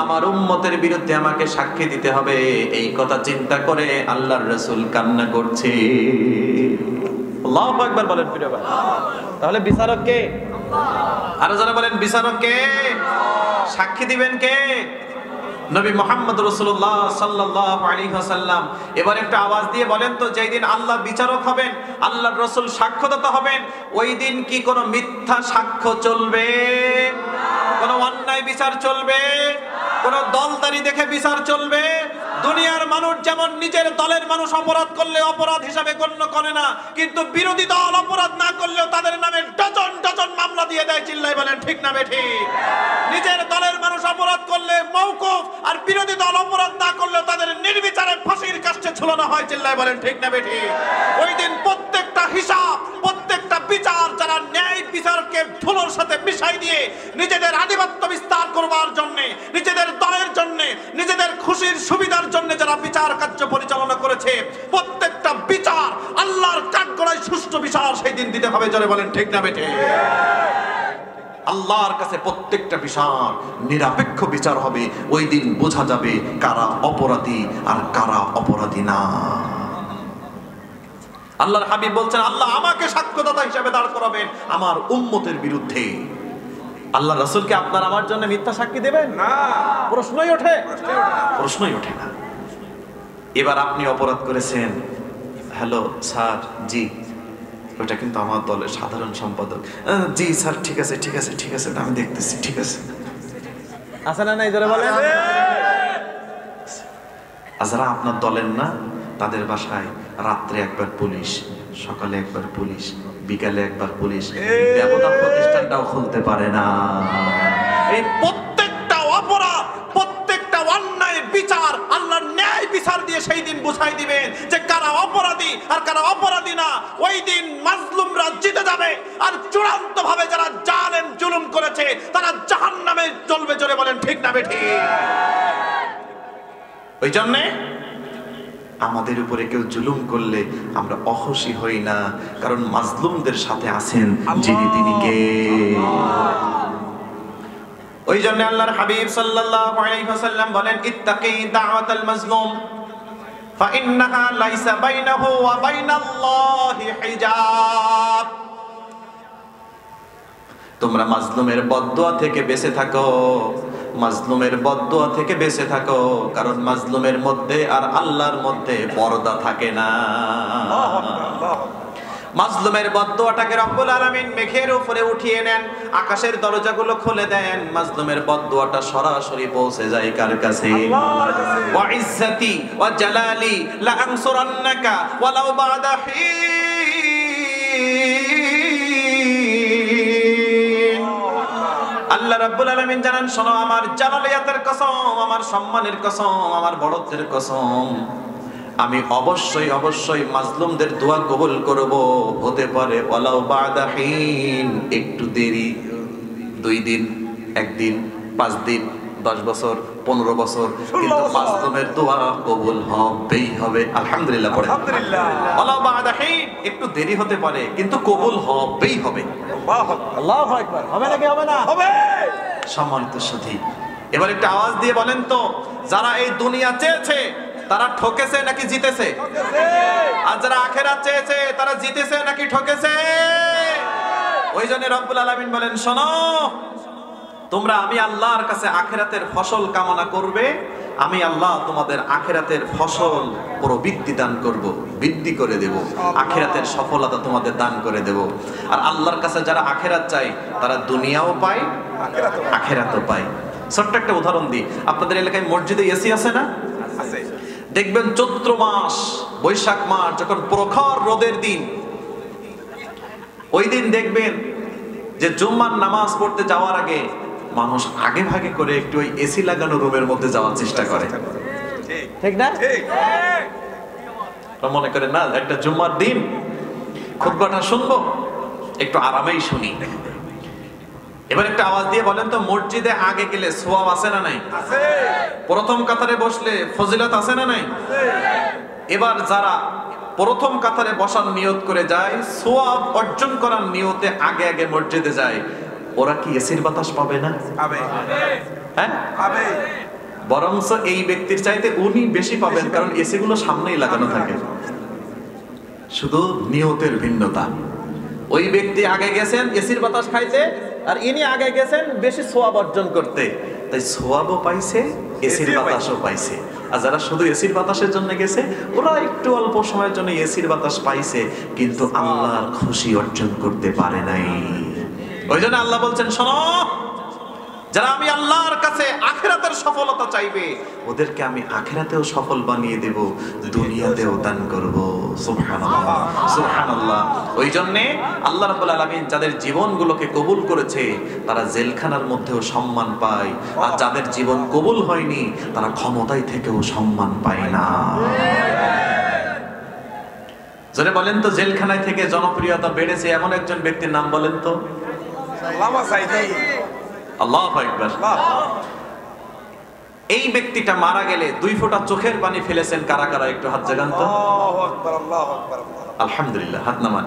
আমার উম্মতের বিরুদ্ধে আমাকে সাক্ষী দিতে হবে, এই কথা চিন্তা করে আল্লাহর রাসূল কান্না করছে। আল্লাহু আকবার বলেন প্রিয় ভাই। তাহলে বিচারক কে? আল্লাহ। আর যারা বলেন বিচারক কে? সাক্ষী দিবেন কে? নবী মুহাম্মদ রাসূলুল্লাহ সাল্লাল্লাহু আলাইহি ওয়াসাল্লাম। এবার একটা আওয়াজ দিয়ে বলেন তো, যেই দিন আল্লাহ বিচারক হবেন, আল্লাহর রাসূল সাক্ষ্যদাতা হবেন, ওই দিন কি কোনো মিথ্যা সাক্ষ্য চলবে? কোনো অন্যায় বিচার চলবে? কোনো দলদারি দেখে বিচার চলবে? দুনিয়ার মানুষ যেমন নিজের দলের মানুষ অপরাধ করলে অপরাধ হিসাবে গণ্য করে না, কিন্তু বিরোধী দল অপরাধ না করলেও তাদের নামে ডজন ডজন মামলা দিয়ে দেয়। চিল্লাই বলেন ঠিক না বেঠিক? নিজের দলের মানুষ অপরাধ করলে মওকুফ, আর বিরোধী দল অপরাধ না করলেও তাদের নির্বিচারে ফাঁসির কাস্টে ঝুলানো হয়। চিল্লাই বলেন ঠিক না বেঠিক? ওই দিন প্রত্যেকটা হিসাব, প্রত্যেকটা বিচার যারা ন্যায় বিচারকে ধুলোর সাথে মিশাই দিয়ে নিজেদের আধিপত্য বিস্তার করবার জন্য, নিজেদের দলের জন্য, নিজেদের খুশির সুবিধার জন্য যারা বিচার কার্য পরিচালনা করেছে, প্রত্যেকটা বিচার আল্লাহর কাঠগড়ায় সুষ্ঠু বিচার সেই দিন দিতে হবে। জোরে বলেন ঠিক না বেঠিক? আল্লাহর কাছে প্রত্যেকটা বিচার নিরপেক্ষ বিচার হবে। ওই দিন বোঝা যাবে কারা অপরাধী আর কারা অপরাধী না। আল্লাহর হাবিব বলছেন, আল্লাহ আমাকে সাক্ষ্যদাতা হিসেবে দাঁড় করাবেন আমার উম্মতের বিরুদ্ধে। আল্লাহ রাসূলকে আপনার আমার জন্য মিথ্যা সাক্ষী দেবেন? না, প্রশ্নই ওঠে না। এবার আপনি অপরাধ করেছেন, হ্যালো স্যার, জি ওটা কিন্তু আমার দলের সাধারণ সম্পাদক। জি স্যার, ঠিক আছে, আমি দেখতেছি, ঠিক আছে। আছে না নাই, জোরে বলেন। আর যারা আপনার দলের না, তাদের বাসায় রাত্রে একবার পুলিশ, সকালে একবার পুলিশ, বিকালে একবার পুলিশ, দেবতা প্রতিষ্ঠানটাও খুলতে পারে না। এই প্রত্যেকটা অপরাধ, প্রত্যেকটা অন্যায় বিচার আল্লাহর ন্যায় বিচার দিয়ে সেই দিন বুঝাই দিবেন যে কারা অপরাধী আর কারা অপরাধী না। ওই দিন মাজলুমরা জিতে যাবে, আর চূড়ান্ত ভাবে যারা জালেম জুলুম করেছে তারা জাহান্নামে জ্বলবে। জোরে বলেন ঠিক না বেঠিক? ওই জন্যে আমাদের উপরে কেউ জুলুম করলে আমরা অখুশি হই না, কারণ মাজলুমদের সাথে আছেন যিনি, তিনি কে? ওই জন্য আল্লাহর হাবিব সাল্লাল্লাহু আলাইহি ওয়াসাল্লাম বলেন, ইত্তাকি দাওয়াতাল মাজলুম ফাইন্নাহা লাইসা বাইনাহু ওয়া বাইনাল্লাহি হিজাব। তোমরা মাজলুমের বদদুয়া থেকে বেঁচে থাকো, মাজলুমের বদদুয়া থেকে বেঁচে থাকো, কারণ মাজলুমের মধ্যে আর আল্লাহর মধ্যে পর্দা থাকে না। মাজলুমের বদদুয়াটাকে রব্বুল আলামিন মেঘের উপরে উঠিয়ে নেন, আকাশের দরজাগুলো খুলে দেন, মাজলুমের বদদুয়াটা সরাসরি পৌঁছে যায় কার কাছে? ওয়া ইজ্জতি ওয়া জালালি লা আনসুরান্নাকা ওয়ালাউ বা'দা হিন। আল্লাহ রাব্বুল আলামিন জানান, শোনো, আমার জালালিয়াতের কসম, আমার সম্মানের কসম, আমার বড়ত্বের কসম, আমি অবশ্যই মাজলুমদের দোয়া কবুল করব। হতে পারে ওয়ালাউ বা'দা হিন, একটু দেরি, 2 দিন, 1 দিন, 5 দিন, 10 বছর, 15 বছর, কিন্তু মাজলুমের দোয়া কবুল হবেই হবে। আলহামদুলিল্লাহ পড়ে, আলহামদুলিল্লাহ। ওয়ালাউ বা'দা হিন, একটু দেরি হতে পারে কিন্তু কবুল হবেই হবে। আল্লাহু আকবার। হবে নাকি হবে না? হবে। সম্মানিত সাথী, এবার একটা আওয়াজ দিয়ে বলেন তো, যারা এই দুনিয়া চেয়েছে তারা ঠকেছে নাকি জিতেছে? আর যারা আখিরাত চেয়েছে তারা জিতেছে নাকি ঠকেছে? ওই জন্য রব্বুল আলামিন বলেন, শোনো, তোমরা আমি আল্লাহর কাছে আখিরাতের ফসল কামনা করবে, আমি আল্লাহ তোমাদের আখিরাতের ফসল প্রবৃদ্ধি দান করব, বৃদ্ধি করে দেব, আখিরাতের সফলতা তোমাদের দান করে দেব। আর আল্লাহর কাছে যারা আখিরাত চায় তারা দুনিয়াও পায়, আখিরাতও পায়। ছোট্ট একটা উদাহরণ দিই, আপনাদের এলাকায় মসজিদে এসি আছে না? আছে। দেখবেন চৈত্র মাস, বৈশাখ মাস, যখন প্রখর রোদের দিন, ওই দিন দেখবেন যে জুম্মার নামাজ পড়তে যাওয়ার আগে মানুষ আগে ভাগে করে একটু ওই এসি লাগানো রুমের মধ্যে যাওয়ার চেষ্টা করে, ঠিক না? মনে করে না একটা জুম্মার দিন খুতবাটা শুনবো, একটু আরামেই শুনি। এবার একটা আওয়াজ দিয়ে বলেন তো, মসজিদে আগে গেলে সওয়াব আছে না নাই? আছে। প্রথম কাতারে বসলে ফজিলত আছে না নাই? আছে। এবার যারা প্রথম কাতারে বসার নিয়ত করে যায়, সওয়াব অর্জন করার নিয়তে আগে আগে মসজিদে যায়, ওরা কি এসির বাতাস পাবে না? পাবে। হ্যাঁ, পাবে। বরঞ্চ এই ব্যক্তির চাইতে উনি বেশি পাবেন, কারণ এসি গুলো সামনেই লাগানো থাকে। শুধু নিয়তের ভিন্নতা। ওই ব্যক্তি আগে গেছেন এসির বাতাস খাইতে, আর ইনি আগে গেছেন বেশি সওয়াব অর্জন করতে, তাই সওয়াবও পাইছে, এসির বাতাসও পাইছে। আর যারা শুধু এসির বাতাসের জন্য গেছে, ওরা একটু অল্প সময়ের জন্য এসির বাতাস পাইছে, কিন্তু আল্লাহর খুশি অর্জন করতে পারে নাই। ওই জন্য আল্লাহ বলছেন, শোনো, যারা আমি আল্লাহর কাছে আখিরাতের সফলতা চাইবে, ওদেরকে আমি আখিরাতেও সফল বানিয়ে দেব, দুনিয়াতেও দান করব। সুবহানাল্লাহ, সুবহানাল্লাহ। ওই জন্য আল্লাহ রাব্বুল আলামিন যাদের জীবনগুলোকে কবুল করেছে তারা জেলখানার মধ্যেও সম্মান পায়, আর যাদের জীবন কবুল হয়নি তারা ক্ষমতায় থেকেও সম্মান পায় না। যারা বলেন তো জেলখানায় থেকে জনপ্রিয়তা বেড়েছে এমন একজন ব্যক্তির নাম বলেন তো? আল্লামা সাঈদী। আল্লাহু আকবার। এই ব্যক্তিটা মারা গেলে 2 ফোঁটা চোখের পানি ফেলেছেন কারা কারা, একটু হাত জাগান তো। আল্লাহু আকবার, আল্লাহু আকবার। আলহামদুলিল্লাহ, হাত নামান।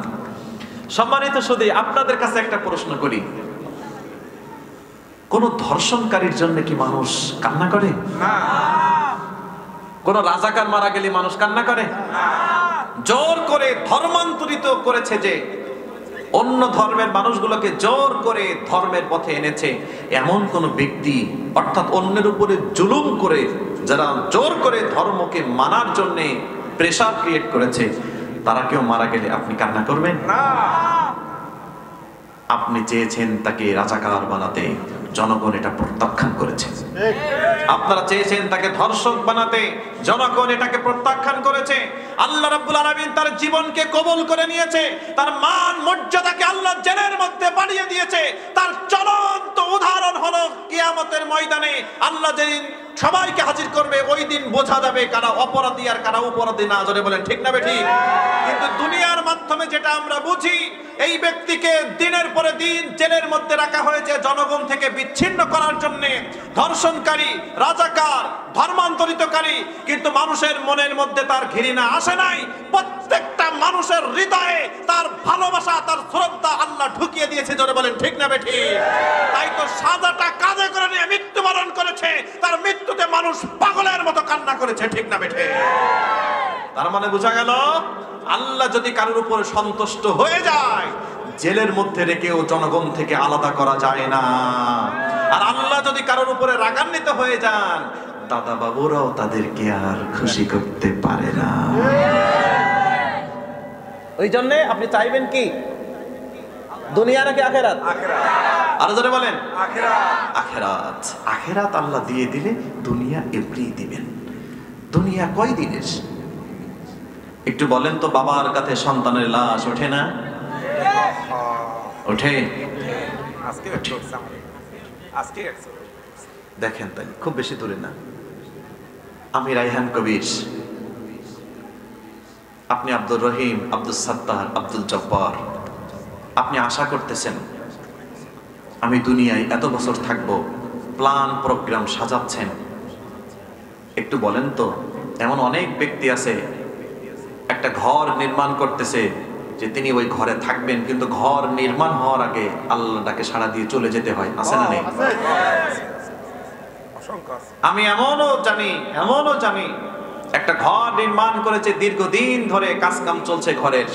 সম্মানিত সুধী, আপনাদের কাছে একটা প্রশ্ন করি, কোন ধর্ষণকারীর জন্য কি মানুষ কান্না করে? না। কোন রাজাকার মারা গেলে মানুষ কান্না করে? না। জোর করে ধর্মান্তরিত করেছে, যে অন্য ধর্মের মানুষগুলোকে জোর করে ধর্মের পথে এনেছে, এমন কোন ব্যক্তি, অর্থাৎ অন্যের উপরে জুলুম করে যারা জোর করে ধর্মকে মানার জন্য প্রেসার ক্রিয়েট করেছে, তারা কেউ মারা গেলে আপনি কান্না করবেন না? আপনি চেয়েছেন তাকে রাজাকার বানাতে, জনগণ এটা প্রত্যাখ্যান করেছে। আপনারা চেয়েছেন তাকে ধর্ষক বানাতে, জনগণ এটাকে প্রত্যাখ্যান করেছে। আল্লাহ রাব্বুল আলামিন তার জীবনকে কবুল করে নিয়েছে, তার মান মর্যাদাকে আল্লাহ জেলের মধ্যে বাড়িয়ে দিয়েছে। তার চলন্ত উদাহরণ হলো কিয়ামতের ময়দানে আল্লাহ যেদিন সবাইকে হাজির করবে, ওই দিন বোঝা যাবে কারা অপরাধী আর কারা অপরাধী না। জোরে বলেন ঠিক না বেঠিক? কিন্তু দুনিয়ার মাধ্যমে যেটা আমরা বুঝি, এই ব্যক্তিকে দিনের পরে দিন জেলের মধ্যে রাখা হয়েছে জনগণ থেকে বিচ্ছিন্ন করার জন্য, ধর্ষণকারী, রাজাকার, ধর্মান্তরিতকারী, কিন্তু মানুষের মনের মধ্যে তার ঘৃণা আসে নাই। প্রত্যেকটা মানুষের হৃদয়ে তার ভালোবাসা, তার শ্রদ্ধা আল্লাহ ঢুকিয়ে দিয়েছে। জোরে বলেন ঠিক না বেঠিক? তাই তো সাজাটা কাঁধে করে নিয়ে মৃত্যুবরণ করেছে, তার মৃত্যুতে মানুষ পাগলের মতো কান্না করেছে। ঠিক না বেঠিক? তার মানে বোঝা গেল, আল্লাহ যদি কারোর উপরে সন্তুষ্ট হয়ে যায়, জেলের মধ্যে রেখেও জনগণ থেকে আলাদা করা যায় না। আর আল্লাহ যদি কারোর উপরে রাগান্বিত হয়ে যান, দাদা বাবুরাও তাদেরকে আর খুশি করতে পারে না। ওই জন্য আপনি চাইবেন কি, দুনিয়া নাকি আখেরাত? আর জোরে বলেন আখেরাত। আখেরাত আল্লাহ দিয়ে দিলে দুনিয়া এমনি দিবেন। দুনিয়া কয় দিনের? একটু বলেন তো, বাবার কাছে সন্তানের লাশ ওঠে না? ওঠে? দেখেন, তাই খুব বেশি দূরে না। আমি রায়হান কবির, আপনি আব্দুর রহিম, আব্দুল সাত্তার, আব্দুল জব্বার, আপনি আশা করতেছেন আমি দুনিয়ায় এত বছর থাকবো, প্ল্যান প্রোগ্রাম সাজাচ্ছেন। একটু বলেন তো, এমন অনেক ব্যক্তি আছে একটা ঘর নির্মাণ করতেছে যে তিনি ওই ঘরে থাকবেন, কিন্তু ঘর নির্মাণ হওয়ার আগে আল্লাহটাকে সাড়া দিয়ে চলে যেতে হয়। আছে না নেই? আমি এমনও জানি একটা ঘর নির্মাণ করেছে, দীর্ঘদিন ধরে কাজ কাম চলছে ঘরের।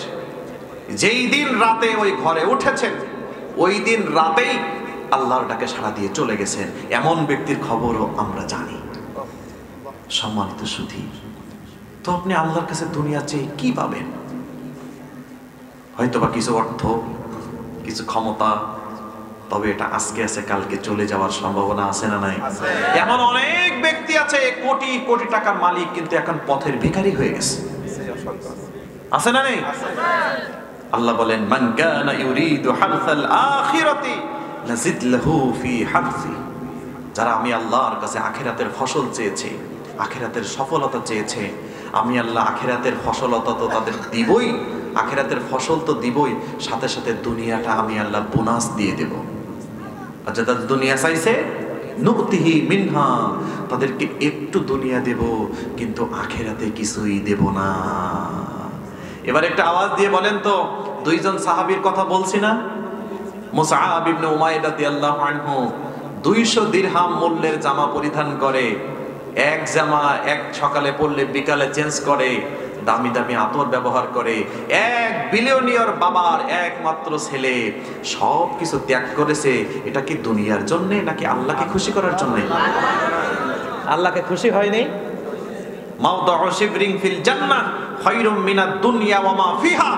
যেই দিন রাতে ওই ঘরে উঠেছেন, ওই দিন রাতেই আল্লাহটাকে সাড়া দিয়ে চলে গেছেন। এমন ব্যক্তির খবরও আমরা জানি। সম্মানিত সুধী, তো আপনি আল্লাহর কাছে দুনিয়া চেয়ে কি পাবেন? হয়তোবা কিছু অর্থ, কিছু ক্ষমতা, তবে এটা আজকে আছে কালকে চলে যাওয়ার সম্ভাবনা আছে না নাই? এমন অনেক ব্যক্তি আছে কোটি কোটি টাকার মালিক, কিন্তু এখন পথের ভিখারি হয়ে গেছে। আছে না নেই? আল্লাহ বলেন, মান কানা ইউরিদু হারসাল আখিরাতি নাজিদ লাহু ফি হারসি। যারা আমি আল্লাহর কাছে আখিরাতের ফসল চেয়েছে, আখিরাতের সফলতা চেয়েছে, আমি আল্লাহ আখিরাতের ফসলতা তো তাদের দিবই, আখিরাতের ফসল তো দিবই, সাথে সাথে দুনিয়াটা আমি আল্লাহ বোনাস দিয়ে দেব। আর যারা দুনিয়া চাইছে, নুতিহি মিনহা, তাদেরকে একটু দুনিয়া দেব, কিন্তু আখিরাতে কিছুই দেব না। এবার একটা আওয়াজ দিয়ে বলেন তো, দুইজন সাহাবীর কথা বলছি না? মুসআব ইবনে উমাইর রাদিয়াল্লাহু আনহু 200 দিরহাম মূল্যের জামা পরিধান করে, এক জামা এক সকালে পরলে বিকালে চেঞ্জ করে, দামি দামি আতর ব্যবহার করে, 1 বিলিয়নিয়ার বাবার একমাত্র ছেলে, সব কিছু ত্যাগ করেছে। এটা কি দুনিয়ার জন্য নাকি আল্লাহকে খুশি করার জন্য? আল্লাহকে খুশি হয়নি। মাওদাউ শিবরিন ফিল জান্নাহ খায়রুম মিনাদ দুনিয়া ওয়া মা ফিহা।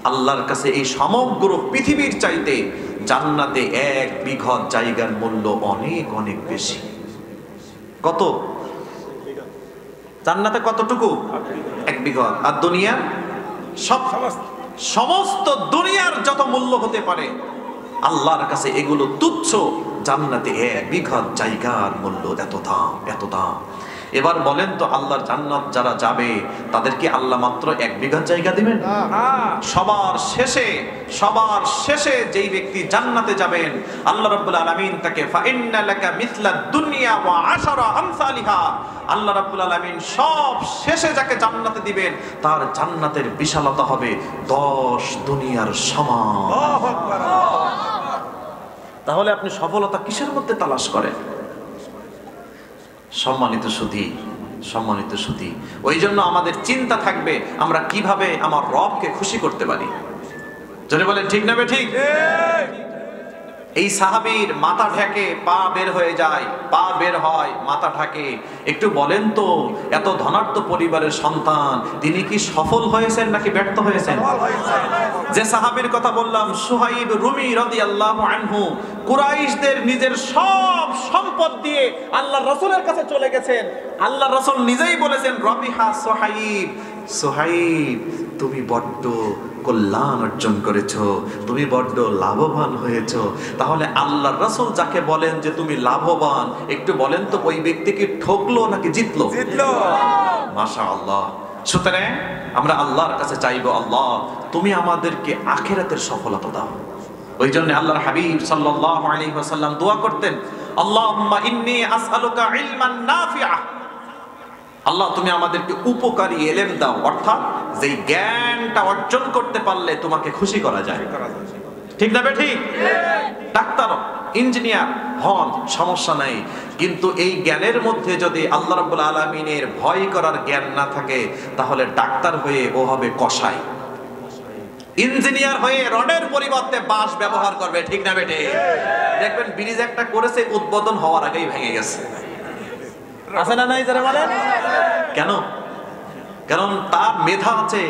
আল্লাহর কাছে এই সমগ্র পৃথিবীর চাইতে জান্নাতে 1 বিঘত জায়গার মূল্য অনেক অনেক বেশি। কত? জান্নাতে কতটুকু? 1 বিঘত। আর দুনিয়া সমস্ত দুনিয়ার যত মূল্য হতে পারে আল্লাহর কাছে এগুলো তুচ্ছ। জান্নাতে 1 বিঘত জায়গার মূল্য এত দাম, এত দাম। এবার বলেন তো, আল্লাহর জান্নাত যারা যাবে তাদেরকে আল্লাহ মাত্র 1 বিঘত জায়গা দিবেন? সবার শেষে যেই ব্যক্তি জান্নাতে যাবেন, আল্লাহ রাব্বুল আলামিন তাকে ফাইন্না লাকা মিসলা দুনিয়া ওয়া 10 আমসালিহা, আল্লাহ রাব্বুল আলামিন সব শেষে যাকে জান্নাতে দিবেন তার জান্নাতের বিশালতা হবে 10 দুনিয়ার সমান। আল্লাহু আকবার। তাহলে আপনি সফলতা কিসের মধ্যে তালাশ করেন? সম্মানিত সুধী, সম্মানিত সুধী, ওই জন্য আমাদের চিন্তা থাকবে আমরা কিভাবে আমার রবকে খুশি করতে পারি। যদি বলেন ঠিক না ঠিক? এই সাহাবীর মাথা ঢেকে পা বের হয়ে যায়, পা বের হয় মাথা ঢাকে। একটু বলেন তো, এত ধনাঢ্য পরিবারের সন্তান, তিনি কি সফল হয়েছেন নাকি ব্যর্থ হয়েছেন? যে সাহাবীর কথা বললাম, সুহাইব রুমি রাদিয়াল্লাহু আনহু, কুরাইশদের নিজের সব সম্পদ দিয়ে আল্লাহর রাসূলের কাছে চলে গেছেন। আল্লাহর রাসূল নিজেই বলেছেন, রবিহা সুহাইব, সুহাইব তুমি বড্ড কল্যাণ অর্জন করেছো, তুমি বড্ড লাভবান হয়েছো। তাহলে আল্লাহর রাসূল যাকে বলেন যে তুমি লাভবান, একটু বলেন তো ওই ব্যক্তি কি ঠকলো নাকি জিতলো? জিতলো। মাশাআল্লাহ। সুতরাং আমরা আল্লাহর কাছে চাইবো, আল্লাহ তুমি আমাদেরকে আখিরাতের সফলতা দাও। ওই জন্য আল্লাহর হাবিব সাল্লাল্লাহু আলাইহি ওয়াসাল্লাম দোয়া করতেন, আল্লাহুম্মা ইন্নী আসআলুকা ইলমান নাফিআ, আল্লাহ তুমি আমাদেরকে উপকারী ইলম দাও, অর্থাৎ যেই জ্ঞানটা অর্জন করতে পারলে তোমাকে খুশি করা যায়। ঠিক না ঠিক? ডাক্তার ইঞ্জিনিয়ার হন, সমস্যা নাই, কিন্তু এই জ্ঞানের মধ্যে যদি আল্লাহ রাব্বুল আলামিনের ভয় করার জ্ঞান না থাকে, তাহলে ডাক্তার হয়ে ও হবে কসাই, ইঞ্জিনিয়ার হয়ে রডের পরিবর্তে বাঁশ ব্যবহার করবে। ঠিক না বেটে? দেখবেন ব্রিজ একটা করেছে, উদ্বোধন হওয়ার আগেই ভেঙে গেছে। আছে না নাই যারা বলেন? কেন? কারণ তার মেধা আছে,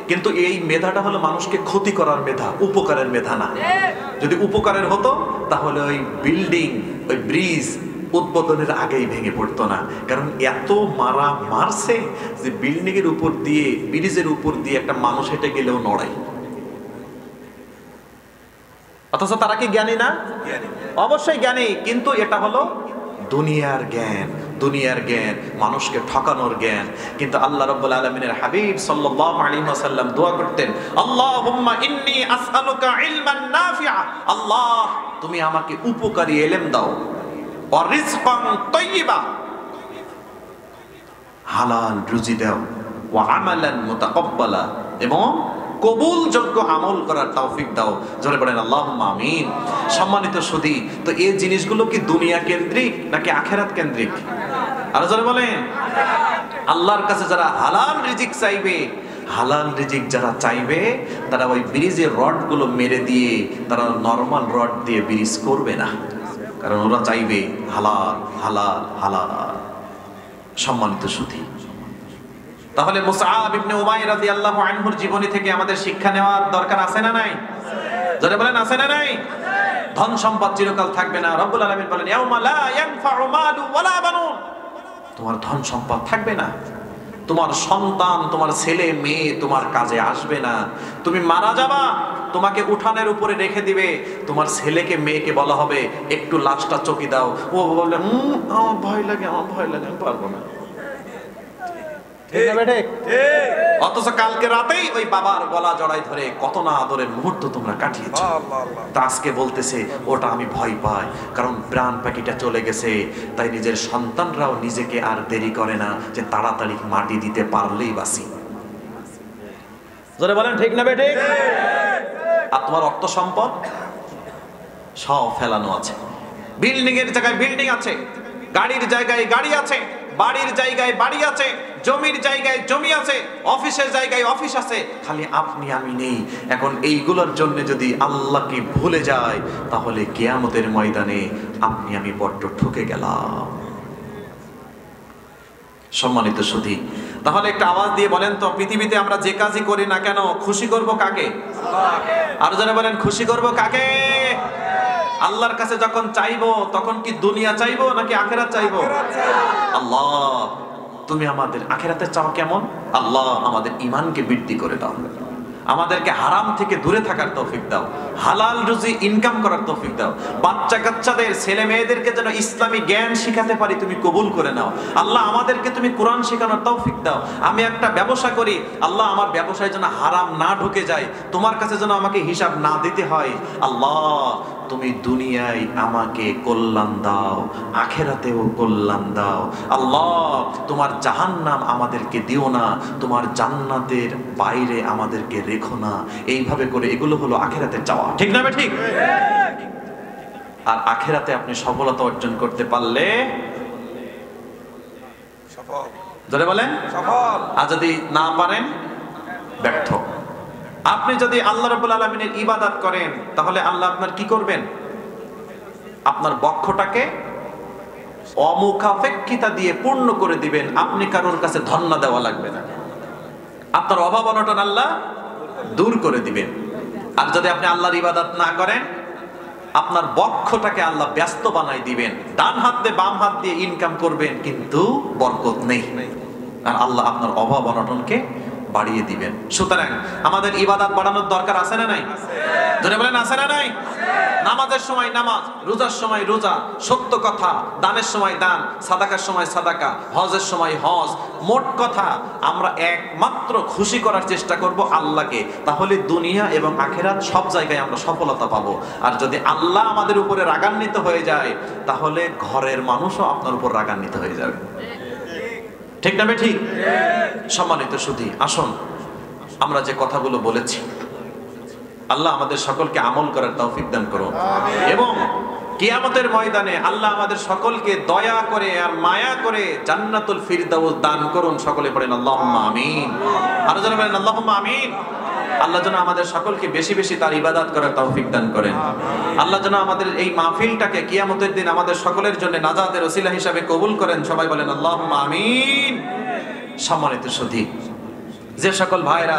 কিন্তু এই মেধাটা হলো মানুষকে ক্ষতি করার মেধা, উপকারের মেধা না। যদি উপকারের হতো তাহলে ওই বিল্ডিং, ওই ব্রিজ উদ্বোধনের আগেই ভেঙে পড়তো না। কারণ এত মারা মারছে যে বিল্ডিং এর উপর দিয়ে, ব্রিজের উপর দিয়ে একটা মানুষ হেঁটে গেলেও নড়াই। অথচ তারা কি জ্ঞানী না? অবশ্যই জ্ঞানী, কিন্তু এটা হলো দুনিয়ার জ্ঞান, দুনিয়ার জ্ঞান, মানুষকে ঠকানোর জ্ঞান। কিন্তু আল্লাহ রাব্বুল আলামিনের হাবিব সাল্লাল্লাহু আলাইহি ওয়াসাল্লাম দোয়া করতেন, আল্লাহুম্মা ইন্নী আসআলুকা ইলমান নাফিআ, আল্লাহ তুমি আমাকে উপকারী ইলম দাও, ওয়া রিজকান তাইয়্যিবা, হালাল রুজি দাও, ওয়া আমালান মুতাকাব্বালা, এবং কবুলযোগ্য আমল করার তৌফিক দাও। জোরে বলেন আল্লাহুম্মা আমিন। সম্মানিত সুধী, তো এই জিনিসগুলো কি দুনিয়া কেন্দ্রিক নাকি আখিরাত কেন্দ্রিক? আর জোরে বলেন। আল্লাহর কাছে যারা হালাল রিজিক চাইবে, হালাল রিজিক যারা চাইবে, তারা ওই ব্রিজের রড গুলো মেরে দিয়ে, তারা নরমাল রড দিয়ে ব্রিজ করবে না, কারণ ওরা চাইবে হালাল হালাল হালাল। সম্মানিত সুধী, তাহলে মুসআব ইবনে উমাইর রাদিয়াল্লাহু আনহুর জীবনী থেকে আমাদের শিক্ষা নেওয়ার দরকার আছে না নাই? যারা বলেন আছে না নাই? ধন সম্পদ চিরকাল থাকবে না। রব্বুল আলামিন বলেন, ইয়াউমা লা ইয়ানফাউ মালু ওয়ালা বানুন, তোমার ধন সম্পদ থাকবে না, তোমার সন্তান, তোমার ছেলে মেয়ে তোমার কাজে আসবে না। তুমি মারা যাবা, তোমাকে উঠানের উপরে রেখে দিবে, তোমার ছেলেকে মেয়েকে বলা হবে একটু লাশটা চকি দাও, ও বলবে আমার ভয় লাগে, আমার ভয় লাগে, আমি পারবো না। অথচ কালকে রাতেই ওই বাবার গলা জড়াই ধরে কত না আদরের মুহূর্ত তোমরা কাটিয়েছো। তা আজকে বলতেছে ওটা আমি ভয় পাই, কারণ প্রাণ পাখিটা চলে গেছে। তাই নিজের সন্তানরাও নিজেকে আর দেরি করে না যে তাড়াতাড়ি মাটি দিতে পারলেই বাঁচি। জোরে বলেন ঠিক না বেঠিক? আর তোমার অর্থ সম্পদ সব ফেলানো আছে, বিল্ডিং এর জায়গায় বিল্ডিং আছে, গাড়ির জায়গায় গাড়ি আছে, বাড়ির জায়গায় বাড়ি আছে, জমির জায়গায় জমি আছে, অফিসের জায়গায় অফিস আছে, খালি আপনি আমি নেই। এখন এইগুলোর জন্য যদি আল্লাহকে ভুলে যায়, তাহলে কিয়ামতের ময়দানে আপনি আমি বড্ড ঠকে গেলাম। সম্মানিত সুধী, তাহলে একটা আওয়াজ দিয়ে বলেন তো, পৃথিবীতে আমরা যে কাজই করি না কেন খুশি করব কাকে? আরো যারা বলেন খুশি করব কাকে? আল্লাহর কাছে যখন চাইবো তখন কি দুনিয়া চাইবো নাকি আখিরাত চাইবো? আল্লাহ তুমি আমাদের আখিরাতে চাও কেমন? আল্লাহ আমাদের ঈমানকে বৃদ্ধি করে দাও, আমাদেরকে হারাম থেকে দূরে থাকার তৌফিক দাও, হালাল রুজি ইনকাম করার তৌফিক দাও, বাচ্চা কাচ্চাদের ছেলে মেয়েদেরকে যেন ইসলামী জ্ঞান শিখাতে পারি তুমি কবুল করে নাও। আল্লাহ আমাদেরকে তুমি কোরআন শেখানোর তৌফিক দাও। আমি একটা ব্যবসা করি, আল্লাহ আমার ব্যবসায় যেন হারাম না ঢুকে যায়, তোমার কাছে যেন আমাকে হিসাব না দিতে হয়। আল্লাহ তুমি দুনিয়ায় আমাকে কল্যাণ দাও, আখিরাতেও কল্যাণ দাও। আল্লাহ তোমার জাহান্নাম আমাদেরকে দিও না, তোমার জান্নাতের বাইরে আমাদেরকে রেখো না। এইভাবে করে এগুলো হলো আখিরাতের চাওয়া, ঠিক না ঠিক? আর আখিরাতে আপনি সফলতা অর্জন করতে পারলে জোরে বলেন সফল। আর যদি না পারেন ব্যর্থ। আপনি যদি আল্লাহ রাব্বুল আলামিনের ইবাদত করেন তাহলে আল্লাহ আপনার কি করবেন? আপনার বক্ষটাকে অমুখাপেক্ষিতা দিয়ে পূর্ণ করে দিবেন। আপনি কারোর কাছে ধন্য দেওয়া লাগবে না, আপনার অভাব অনটন আল্লাহ দূর করে দিবেন। আর যদি আপনি আল্লাহর ইবাদত না করেন, আপনার বক্ষটাকে আল্লাহ ব্যস্ত বানাই দিবেন। ডান হাত দিয়ে বাম হাত দিয়ে ইনকাম করবেন কিন্তু বরকত নেই, আর আল্লাহ আপনার অভাব অনটনকে বাড়িয়ে দিবেন। সুতরাং আমাদের ইবাদত বাড়ানোর দরকার আছে না নাই? ধরে বলেন আছে না নাই? নামাজের সময় নামাজ, রোজার সময় রোজা, সত্য কথা, দানের সময় দান, সাদাকার সময় সাদাকা, হজের সময় হজ। মোট কথা আমরা একমাত্র খুশি করার চেষ্টা করব আল্লাহকে, তাহলে দুনিয়া এবং আখিরাত সব জায়গায় আমরা সফলতা পাবো। আর যদি আল্লাহ আমাদের উপরে রাগান্বিত হয়ে যায় তাহলে ঘরের মানুষও আপনার উপর রাগান্বিত হয়ে যাবে। ঠিক না ঠিক? সম্মানিত সুধী, আসুন আমরা যে কথাগুলো বলেছি আল্লাহ আমাদের সকলকে আমল করার তৌফিক দান করুন, এবং কিয়ামতের ময়দানে আল্লাহ আমাদের সকলকে দয়া করে আর মায়া করে জান্নাতুল ফিরদাউস দান করুন। সকলে পড়েন আল্লাহুম্মা আমিন। আর যারা বলেন আল্লাহুম্মা আমিন। আল্লাহ যেন আমাদের সকলকে বেশি বেশি তার ইবাদত করার তৌফিক দান করেন। আল্লাহ যেন আমাদের এই মাহফিলটাকে কিয়ামতের দিন আমাদের সকলের জন্য নাজাতের ওসিলা হিসাবে কবুল করেন। সবাই বলেন আল্লাহুম্মা আমিন। সম্মানিত সুধী, যে সকল ভাইরা